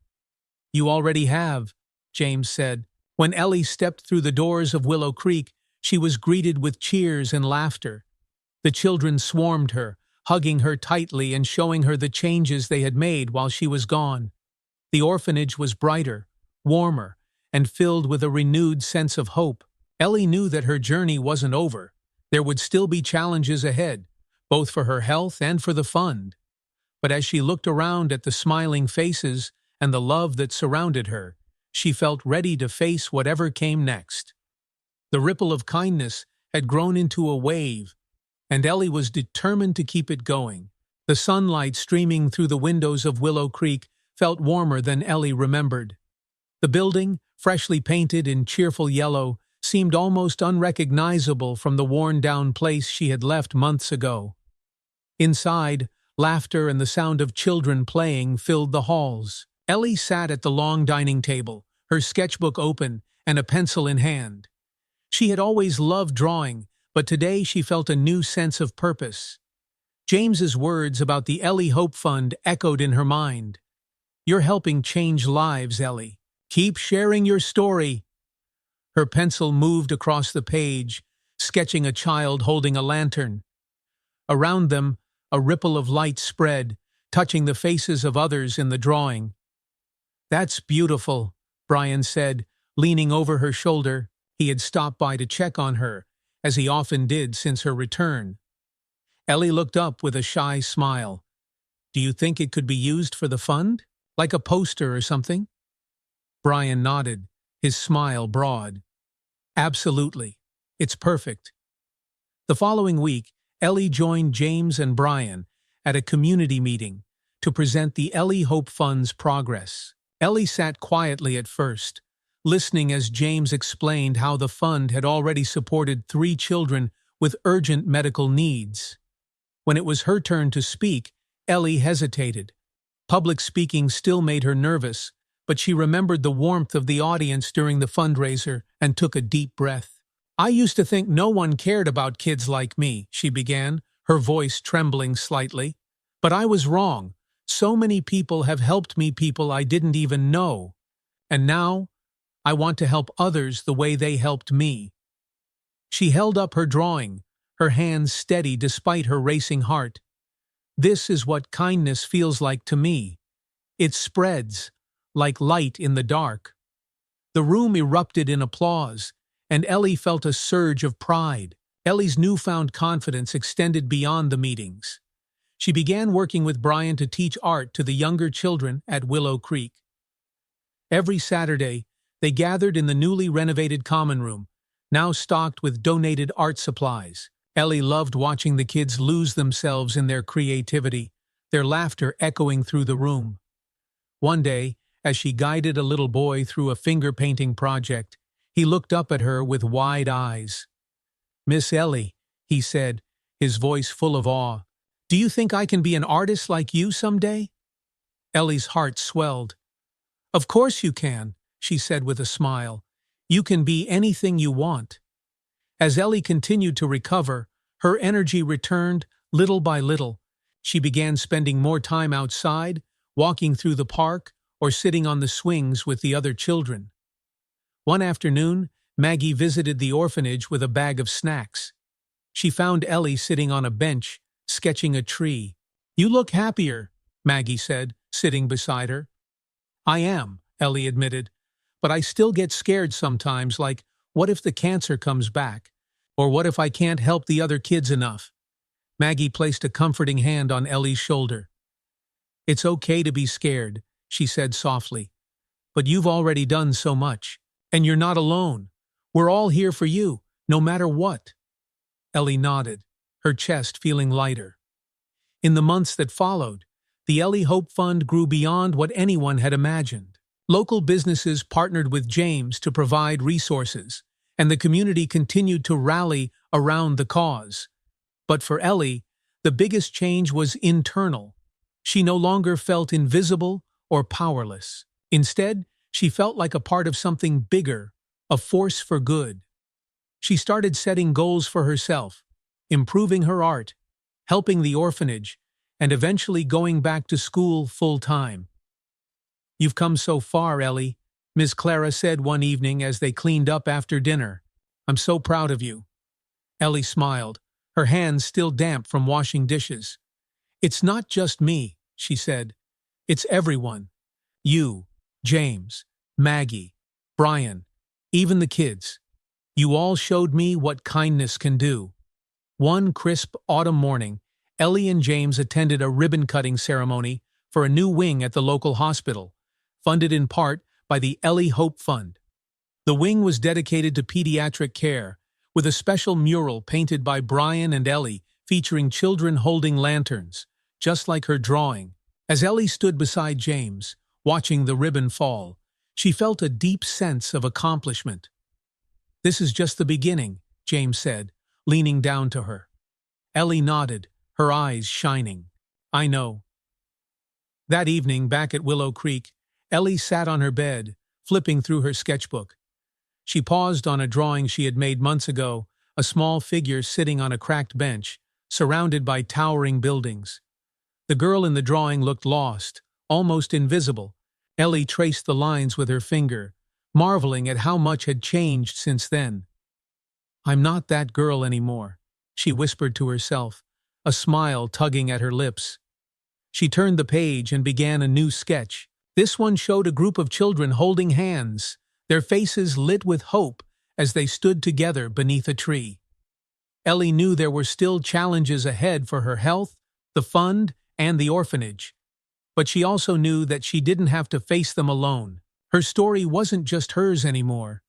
"You already have," James said. When Ellie stepped through the doors of Willow Creek, she was greeted with cheers and laughter. The children swarmed her, hugging her tightly and showing her the changes they had made while she was gone. The orphanage was brighter, warmer, and filled with a renewed sense of hope. Ellie knew that her journey wasn't over. There would still be challenges ahead, both for her health and for the fund. But as she looked around at the smiling faces and the love that surrounded her, she felt ready to face whatever came next. The ripple of kindness had grown into a wave, and Ellie was determined to keep it going. The sunlight streaming through the windows of Willow Creek felt warmer than Ellie remembered. The building, freshly painted in cheerful yellow, seemed almost unrecognizable from the worn-down place she had left months ago. Inside, laughter and the sound of children playing filled the halls. Ellie sat at the long dining table, her sketchbook open and a pencil in hand. She had always loved drawing, but today she felt a new sense of purpose. James's words about the Ellie Hope Fund echoed in her mind. "You're helping change lives, Ellie. Keep sharing your story." Her pencil moved across the page, sketching a child holding a lantern. Around them, a ripple of light spread, touching the faces of others in the drawing. "That's beautiful," Brian said, leaning over her shoulder. He had stopped by to check on her, as he often did since her return. Ellie looked up with a shy smile. "Do you think it could be used for the fund? Like a poster or something?" Brian nodded, his smile broad. "Absolutely. It's perfect." The following week, Ellie joined James and Brian at a community meeting to present the Ellie Hope Fund's progress. Ellie sat quietly at first, listening as James explained how the fund had already supported 3 children with urgent medical needs. When it was her turn to speak, Ellie hesitated. Public speaking still made her nervous, but she remembered the warmth of the audience during the fundraiser and took a deep breath. "I used to think no one cared about kids like me," she began, her voice trembling slightly. "But I was wrong. So many people have helped me, people I didn't even know. And now, I want to help others the way they helped me." She held up her drawing, her hands steady despite her racing heart. "This is what kindness feels like to me. It spreads, like light in the dark." The room erupted in applause, and Ellie felt a surge of pride. Ellie's newfound confidence extended beyond the meetings. She began working with Brian to teach art to the younger children at Willow Creek. Every Saturday, they gathered in the newly renovated common room, now stocked with donated art supplies. Ellie loved watching the kids lose themselves in their creativity, their laughter echoing through the room. One day, as she guided a little boy through a finger-painting project, he looked up at her with wide eyes. "Miss Ellie," he said, his voice full of awe, "do you think I can be an artist like you someday?" Ellie's heart swelled. "Of course you can," she said with a smile. "You can be anything you want." As Ellie continued to recover, her energy returned little by little. She began spending more time outside, walking through the park, or sitting on the swings with the other children. One afternoon, Maggie visited the orphanage with a bag of snacks. She found Ellie sitting on a bench, sketching a tree. "You look happier," Maggie said, sitting beside her. "I am," Ellie admitted, "but I still get scared sometimes, like, what if the cancer comes back? Or what if I can't help the other kids enough?" Maggie placed a comforting hand on Ellie's shoulder. "It's okay to be scared," she said softly. "But you've already done so much. And you're not alone. We're all here for you, no matter what." Ellie nodded, her chest feeling lighter. In the months that followed, the Ellie Hope Fund grew beyond what anyone had imagined. Local businesses partnered with James to provide resources, and the community continued to rally around the cause. But for Ellie, the biggest change was internal. She no longer felt invisible or powerless. Instead, she felt like a part of something bigger, a force for good. She started setting goals for herself, improving her art, helping the orphanage, and eventually going back to school full-time. "You've come so far, Ellie," Miss Clara said one evening as they cleaned up after dinner. "I'm so proud of you." Ellie smiled, her hands still damp from washing dishes. "It's not just me," she said. "It's everyone. You, James, Maggie, Brian, even the kids. You all showed me what kindness can do." One crisp autumn morning, Ellie and James attended a ribbon-cutting ceremony for a new wing at the local hospital, funded in part by the Ellie Hope Fund. The wing was dedicated to pediatric care, with a special mural painted by Brian and Ellie featuring children holding lanterns, just like her drawing. As Ellie stood beside James, watching the ribbon fall, she felt a deep sense of accomplishment. "This is just the beginning," James said, leaning down to her. Ellie nodded, her eyes shining. "I know." That evening, back at Willow Creek, Ellie sat on her bed, flipping through her sketchbook. She paused on a drawing she had made months ago, a small figure sitting on a cracked bench, surrounded by towering buildings. The girl in the drawing looked lost, almost invisible. Ellie traced the lines with her finger, marveling at how much had changed since then. "I'm not that girl anymore," she whispered to herself, a smile tugging at her lips. She turned the page and began a new sketch. This one showed a group of children holding hands, their faces lit with hope as they stood together beneath a tree. Ellie knew there were still challenges ahead for her health, the fund, and the orphanage. But she also knew that she didn't have to face them alone. Her story wasn't just hers anymore.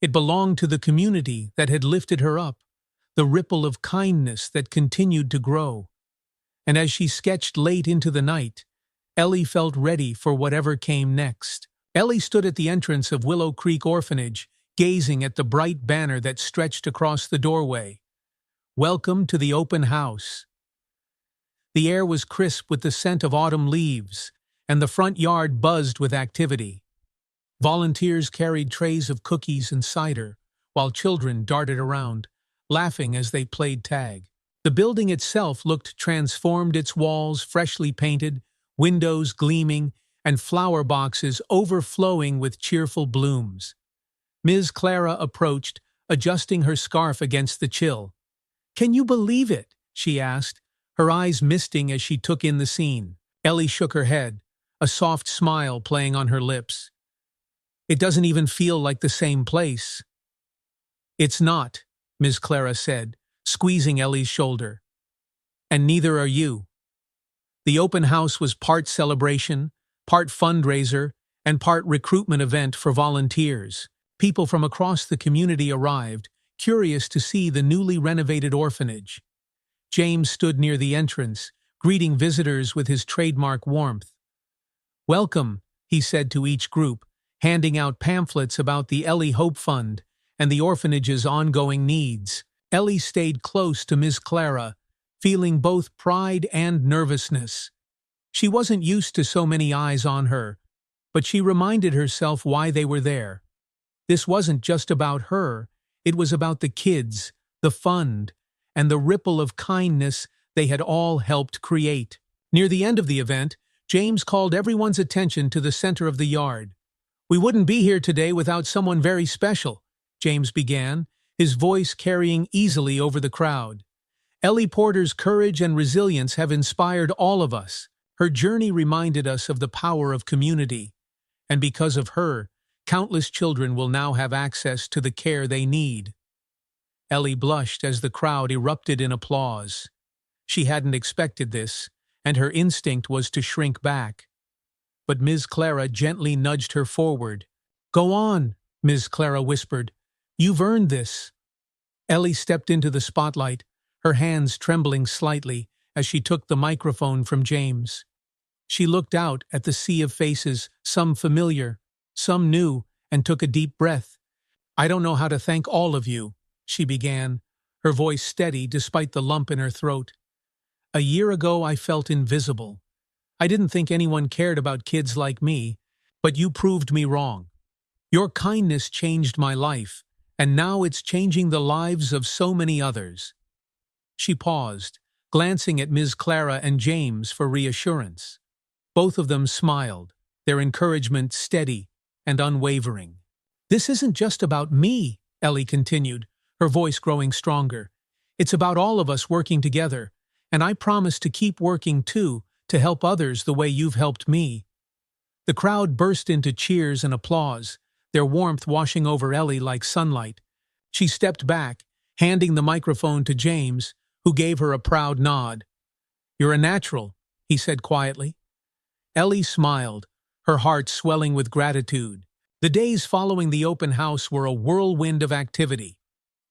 It belonged to the community that had lifted her up, the ripple of kindness that continued to grow. And as she sketched late into the night, Ellie felt ready for whatever came next. Ellie stood at the entrance of Willow Creek Orphanage, gazing at the bright banner that stretched across the doorway. "Welcome to the open house." The air was crisp with the scent of autumn leaves, and the front yard buzzed with activity. Volunteers carried trays of cookies and cider, while children darted around, laughing as they played tag. The building itself looked transformed, its walls freshly painted, windows gleaming, and flower boxes overflowing with cheerful blooms. Ms. Clara approached, adjusting her scarf against the chill. "Can you believe it?" she asked, her eyes misting as she took in the scene. Ellie shook her head, a soft smile playing on her lips. "It doesn't even feel like the same place." "It's not," Ms. Clara said, squeezing Ellie's shoulder. "And neither are you." The open house was part celebration, part fundraiser, and part recruitment event for volunteers. People from across the community arrived, curious to see the newly renovated orphanage. James stood near the entrance, greeting visitors with his trademark warmth. "Welcome," he said to each group, handing out pamphlets about the Ellie Hope Fund and the orphanage's ongoing needs. Ellie stayed close to Ms. Clara, feeling both pride and nervousness. She wasn't used to so many eyes on her, but she reminded herself why they were there. This wasn't just about her, it was about the kids, the fund, and the ripple of kindness they had all helped create. Near the end of the event, James called everyone's attention to the center of the yard. "We wouldn't be here today without someone very special," James began, his voice carrying easily over the crowd. "Ellie Porter's courage and resilience have inspired all of us. Her journey reminded us of the power of community, and because of her, countless children will now have access to the care they need." Ellie blushed as the crowd erupted in applause. She hadn't expected this, and her instinct was to shrink back. But Ms. Clara gently nudged her forward. "Go on," Ms. Clara whispered. "You've earned this." Ellie stepped into the spotlight, her hands trembling slightly as she took the microphone from James. She looked out at the sea of faces, some familiar, some new, and took a deep breath. "I don't know how to thank all of you," she began, her voice steady despite the lump in her throat. "A year ago I felt invisible. I didn't think anyone cared about kids like me, but you proved me wrong. Your kindness changed my life, and now it's changing the lives of so many others." She paused, glancing at Ms. Clara and James for reassurance. Both of them smiled, their encouragement steady and unwavering. "This isn't just about me," Ellie continued, her voice growing stronger. "It's about all of us working together, and I promise to keep working too, to help others the way you've helped me." The crowd burst into cheers and applause, their warmth washing over Ellie like sunlight. She stepped back, handing the microphone to James, who gave her a proud nod. "You're a natural," he said quietly. Ellie smiled, her heart swelling with gratitude. The days following the open house were a whirlwind of activity.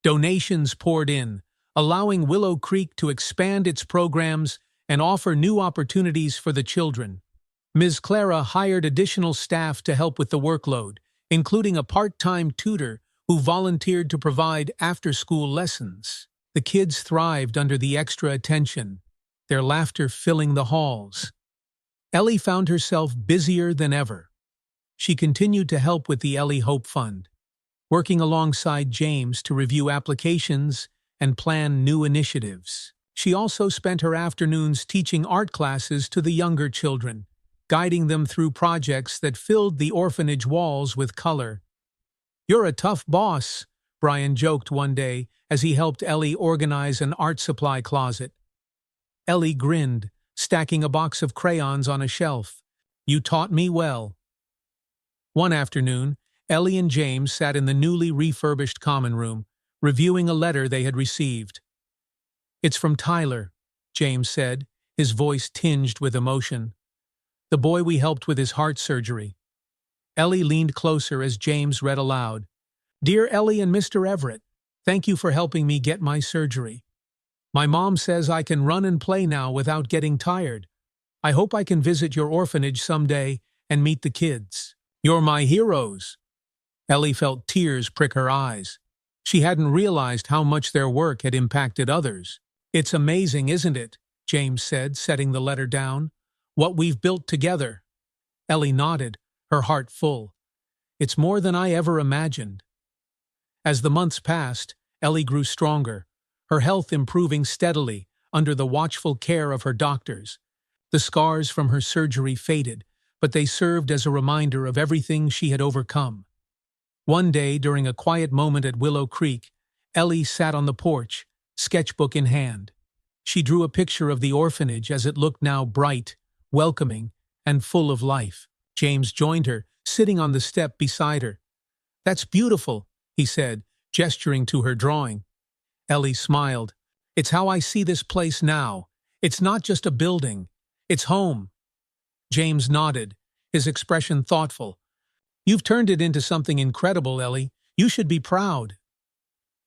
Donations poured in, allowing Willow Creek to expand its programs and offer new opportunities for the children. Ms. Clara hired additional staff to help with the workload, including a part-time tutor who volunteered to provide after-school lessons. The kids thrived under the extra attention, their laughter filling the halls. Ellie found herself busier than ever. She continued to help with the Ellie Hope Fund, working alongside James to review applications and plan new initiatives. She also spent her afternoons teaching art classes to the younger children, guiding them through projects that filled the orphanage walls with color. "You're a tough boss," Brian joked one day as he helped Ellie organize an art supply closet. Ellie grinned, stacking a box of crayons on a shelf. "You taught me well." One afternoon, Ellie and James sat in the newly refurbished common room, reviewing a letter they had received. "It's from Tyler," James said, his voice tinged with emotion. "The boy we helped with his heart surgery." Ellie leaned closer as James read aloud. "Dear Ellie and Mr. Everett, thank you for helping me get my surgery. My mom says I can run and play now without getting tired. I hope I can visit your orphanage someday and meet the kids. You're my heroes." Ellie felt tears prick her eyes. She hadn't realized how much their work had impacted others. "It's amazing, isn't it?" James said, setting the letter down. "What we've built together." Ellie nodded, her heart full. "It's more than I ever imagined." As the months passed, Ellie grew stronger, her health improving steadily under the watchful care of her doctors. The scars from her surgery faded, but they served as a reminder of everything she had overcome. One day, during a quiet moment at Willow Creek, Ellie sat on the porch, sketchbook in hand. She drew a picture of the orphanage as it looked now bright, welcoming, and full of life. James joined her, sitting on the step beside her. "That's beautiful," he said, gesturing to her drawing. Ellie smiled. "It's how I see this place now. It's not just a building. It's home." James nodded, his expression thoughtful. "You've turned it into something incredible, Ellie. You should be proud."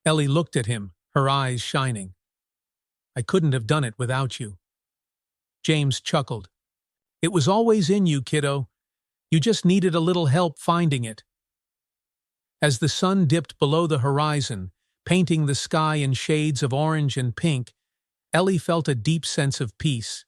Ellie looked at him, her eyes shining. "I couldn't have done it without you." James chuckled. "It was always in you, kiddo. You just needed a little help finding it." As the sun dipped below the horizon, painting the sky in shades of orange and pink, Ellie felt a deep sense of peace.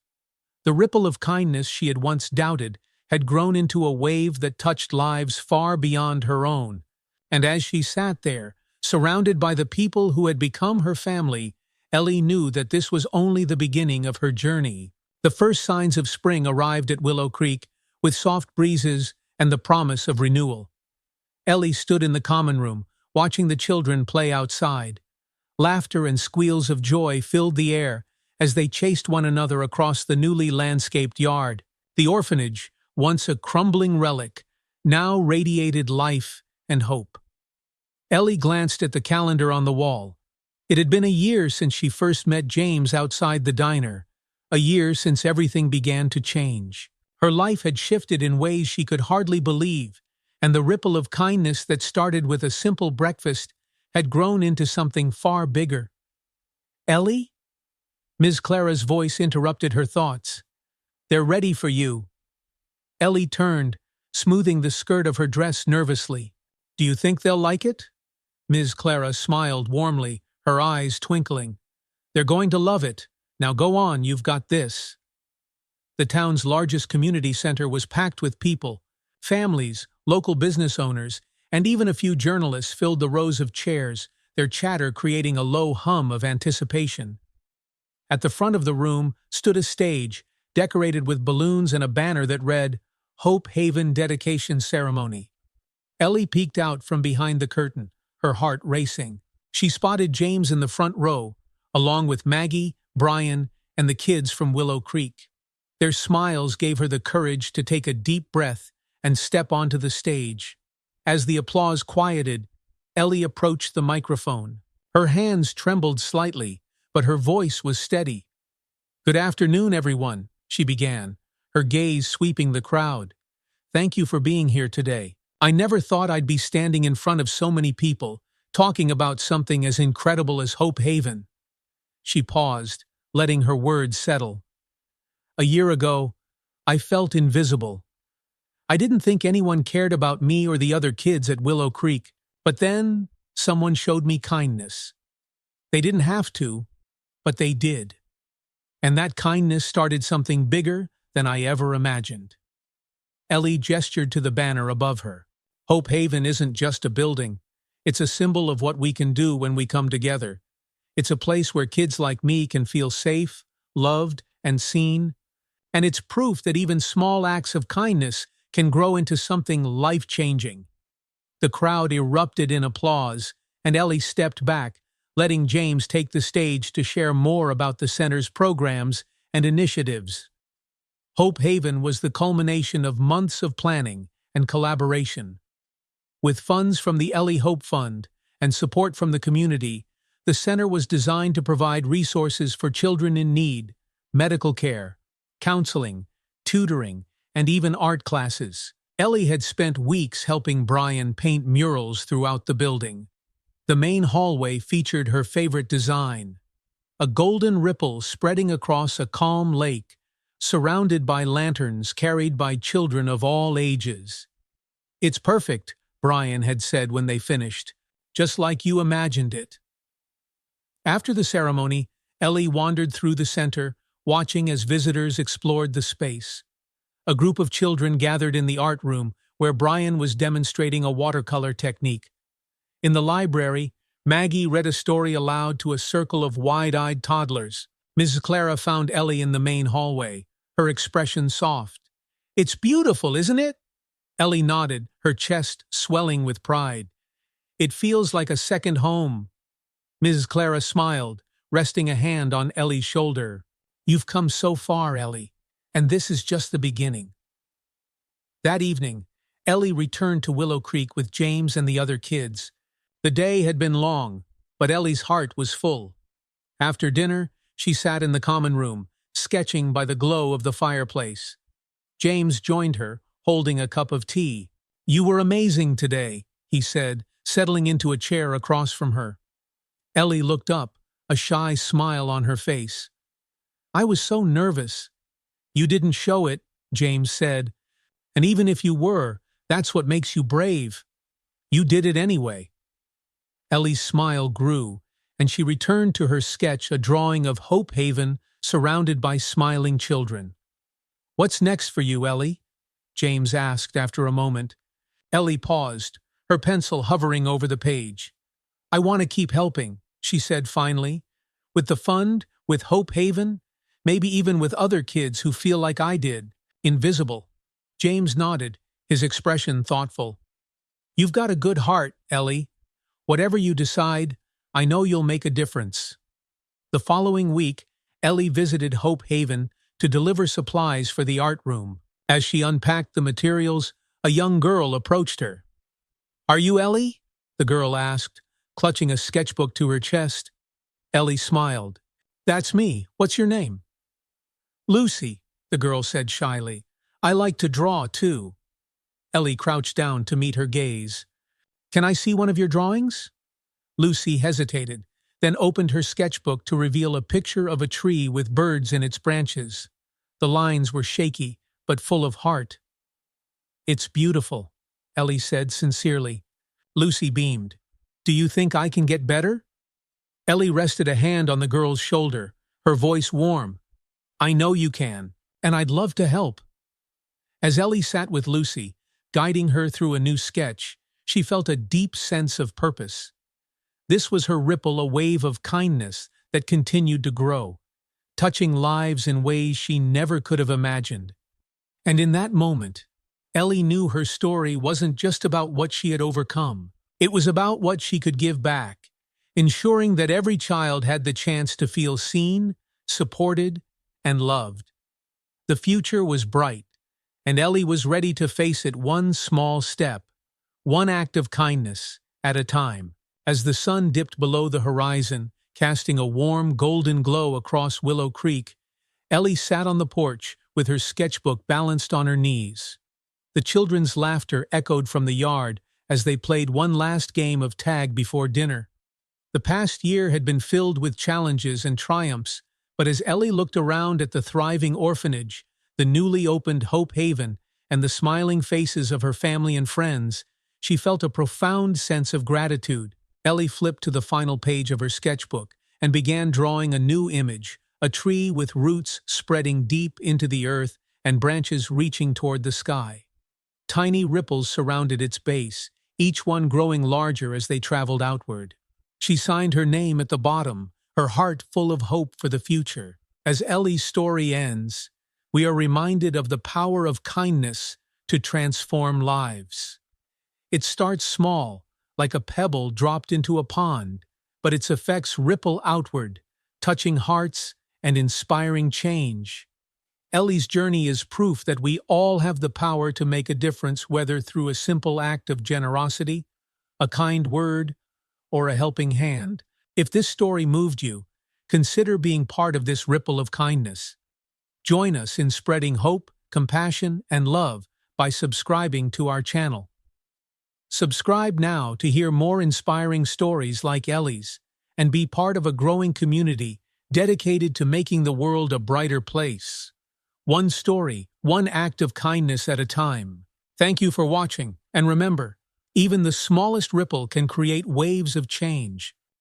The ripple of kindness she had once doubted had grown into a wave that touched lives far beyond her own. And as she sat there, surrounded by the people who had become her family, Ellie knew that this was only the beginning of her journey. The first signs of spring arrived at Willow Creek, with soft breezes and the promise of renewal. Ellie stood in the common room, watching the children play outside. Laughter and squeals of joy filled the air as they chased one another across the newly landscaped yard. The orphanage, once a crumbling relic, now radiated life and hope. Ellie glanced at the calendar on the wall. It had been a year since she first met James outside the diner, a year since everything began to change. Her life had shifted in ways she could hardly believe, and the ripple of kindness that started with a simple breakfast had grown into something far bigger. "Ellie?" Ms. Clara's voice interrupted her thoughts. "They're ready for you." Ellie turned, smoothing the skirt of her dress nervously. "Do you think they'll like it?" Ms. Clara smiled warmly, her eyes twinkling. "They're going to love it. Now go on, you've got this." The town's largest community center was packed with people. Families, local business owners, and even a few journalists filled the rows of chairs, their chatter creating a low hum of anticipation. At the front of the room stood a stage, decorated with balloons and a banner that read, "Hope Haven Dedication Ceremony." Ellie peeked out from behind the curtain, her heart racing. She spotted James in the front row, along with Maggie, Brian, and the kids from Willow Creek. Their smiles gave her the courage to take a deep breath and step onto the stage. As the applause quieted, Ellie approached the microphone. Her hands trembled slightly, but her voice was steady. "Good afternoon, everyone," she began, her gaze sweeping the crowd. "Thank you for being here today. I never thought I'd be standing in front of so many people, talking about something as incredible as Hope Haven." She paused, letting her words settle. "A year ago, I felt invisible. I didn't think anyone cared about me or the other kids at Willow Creek, but then someone showed me kindness. They didn't have to, but they did. And that kindness started something bigger than I ever imagined." Ellie gestured to the banner above her. "Hope Haven isn't just a building. It's a symbol of what we can do when we come together. It's a place where kids like me can feel safe, loved, and seen. And it's proof that even small acts of kindness can grow into something life-changing." The crowd erupted in applause, and Ellie stepped back, letting James take the stage to share more about the center's programs and initiatives. Hope Haven was the culmination of months of planning and collaboration. With funds from the Ellie Hope Fund and support from the community, the center was designed to provide resources for children in need, medical care, counseling, tutoring, and even art classes. Ellie had spent weeks helping Brian paint murals throughout the building. The main hallway featured her favorite design, a golden ripple spreading across a calm lake, surrounded by lanterns carried by children of all ages. "It's perfect," Brian had said when they finished, "just like you imagined it." After the ceremony, Ellie wandered through the center, watching as visitors explored the space. A group of children gathered in the art room, where Brian was demonstrating a watercolor technique. In the library, Maggie read a story aloud to a circle of wide-eyed toddlers. Mrs. Clara found Ellie in the main hallway, her expression soft. "It's beautiful, isn't it?" Ellie nodded, her chest swelling with pride. "It feels like a second home." Mrs. Clara smiled, resting a hand on Ellie's shoulder. "You've come so far, Ellie, and this is just the beginning." That evening, Ellie returned to Willow Creek with James and the other kids. The day had been long, but Ellie's heart was full. After dinner, she sat in the common room, sketching by the glow of the fireplace. James joined her, holding a cup of tea. "You were amazing today," he said, settling into a chair across from her. Ellie looked up, a shy smile on her face. "I was so nervous." "You didn't show it," James said. "And even if you were, that's what makes you brave. You did it anyway." Ellie's smile grew, and she returned to her sketch, a drawing of Hope Haven surrounded by smiling children. "What's next for you, Ellie?" James asked after a moment. Ellie paused, her pencil hovering over the page. "I want to keep helping," she said finally. "With the fund, with Hope Haven, maybe even with other kids who feel like I did, invisible." James nodded, his expression thoughtful. "You've got a good heart, Ellie. Whatever you decide, I know you'll make a difference." The following week, Ellie visited Hope Haven to deliver supplies for the art room. As she unpacked the materials, a young girl approached her. "Are you Ellie?" the girl asked, clutching a sketchbook to her chest. Ellie smiled. That's me. What's your name? Lucy, the girl said shyly. I like to draw, too. Ellie crouched down to meet her gaze. Can I see one of your drawings? Lucy hesitated, then opened her sketchbook to reveal a picture of a tree with birds in its branches. The lines were shaky, but full of heart. It's beautiful, Ellie said sincerely. Lucy beamed. Do you think I can get better? Ellie rested a hand on the girl's shoulder, her voice warm. I know you can, and I'd love to help. As Ellie sat with Lucy, guiding her through a new sketch, she felt a deep sense of purpose. This was her ripple, a wave of kindness that continued to grow, touching lives in ways she never could have imagined. And in that moment, Ellie knew her story wasn't just about what she had overcome. It was about what she could give back, ensuring that every child had the chance to feel seen, supported, and loved. The future was bright, and Ellie was ready to face it one small step, one act of kindness at a time. As the sun dipped below the horizon, casting a warm, golden glow across Willow Creek, Ellie sat on the porch with her sketchbook balanced on her knees. The children's laughter echoed from the yard as they played one last game of tag before dinner. The past year had been filled with challenges and triumphs, but as Ellie looked around at the thriving orphanage, the newly opened Hope Haven, and the smiling faces of her family and friends, she felt a profound sense of gratitude. Ellie flipped to the final page of her sketchbook and began drawing a new image, a tree with roots spreading deep into the earth and branches reaching toward the sky. Tiny ripples surrounded its base, each one growing larger as they traveled outward. She signed her name at the bottom, her heart full of hope for the future. As Ellie's story ends, we are reminded of the power of kindness to transform lives. It starts small, like a pebble dropped into a pond, but its effects ripple outward, touching hearts and inspiring change. Ellie's journey is proof that we all have the power to make a difference, whether through a simple act of generosity, a kind word, or a helping hand. If this story moved you, consider being part of this ripple of kindness. Join us in spreading hope, compassion, and love by subscribing to our channel. Subscribe now to hear more inspiring stories like Ellie's, and be part of a growing community dedicated to making the world a brighter place. One story, one act of kindness at a time. Thank you for watching, and remember, even the smallest ripple can create waves of change.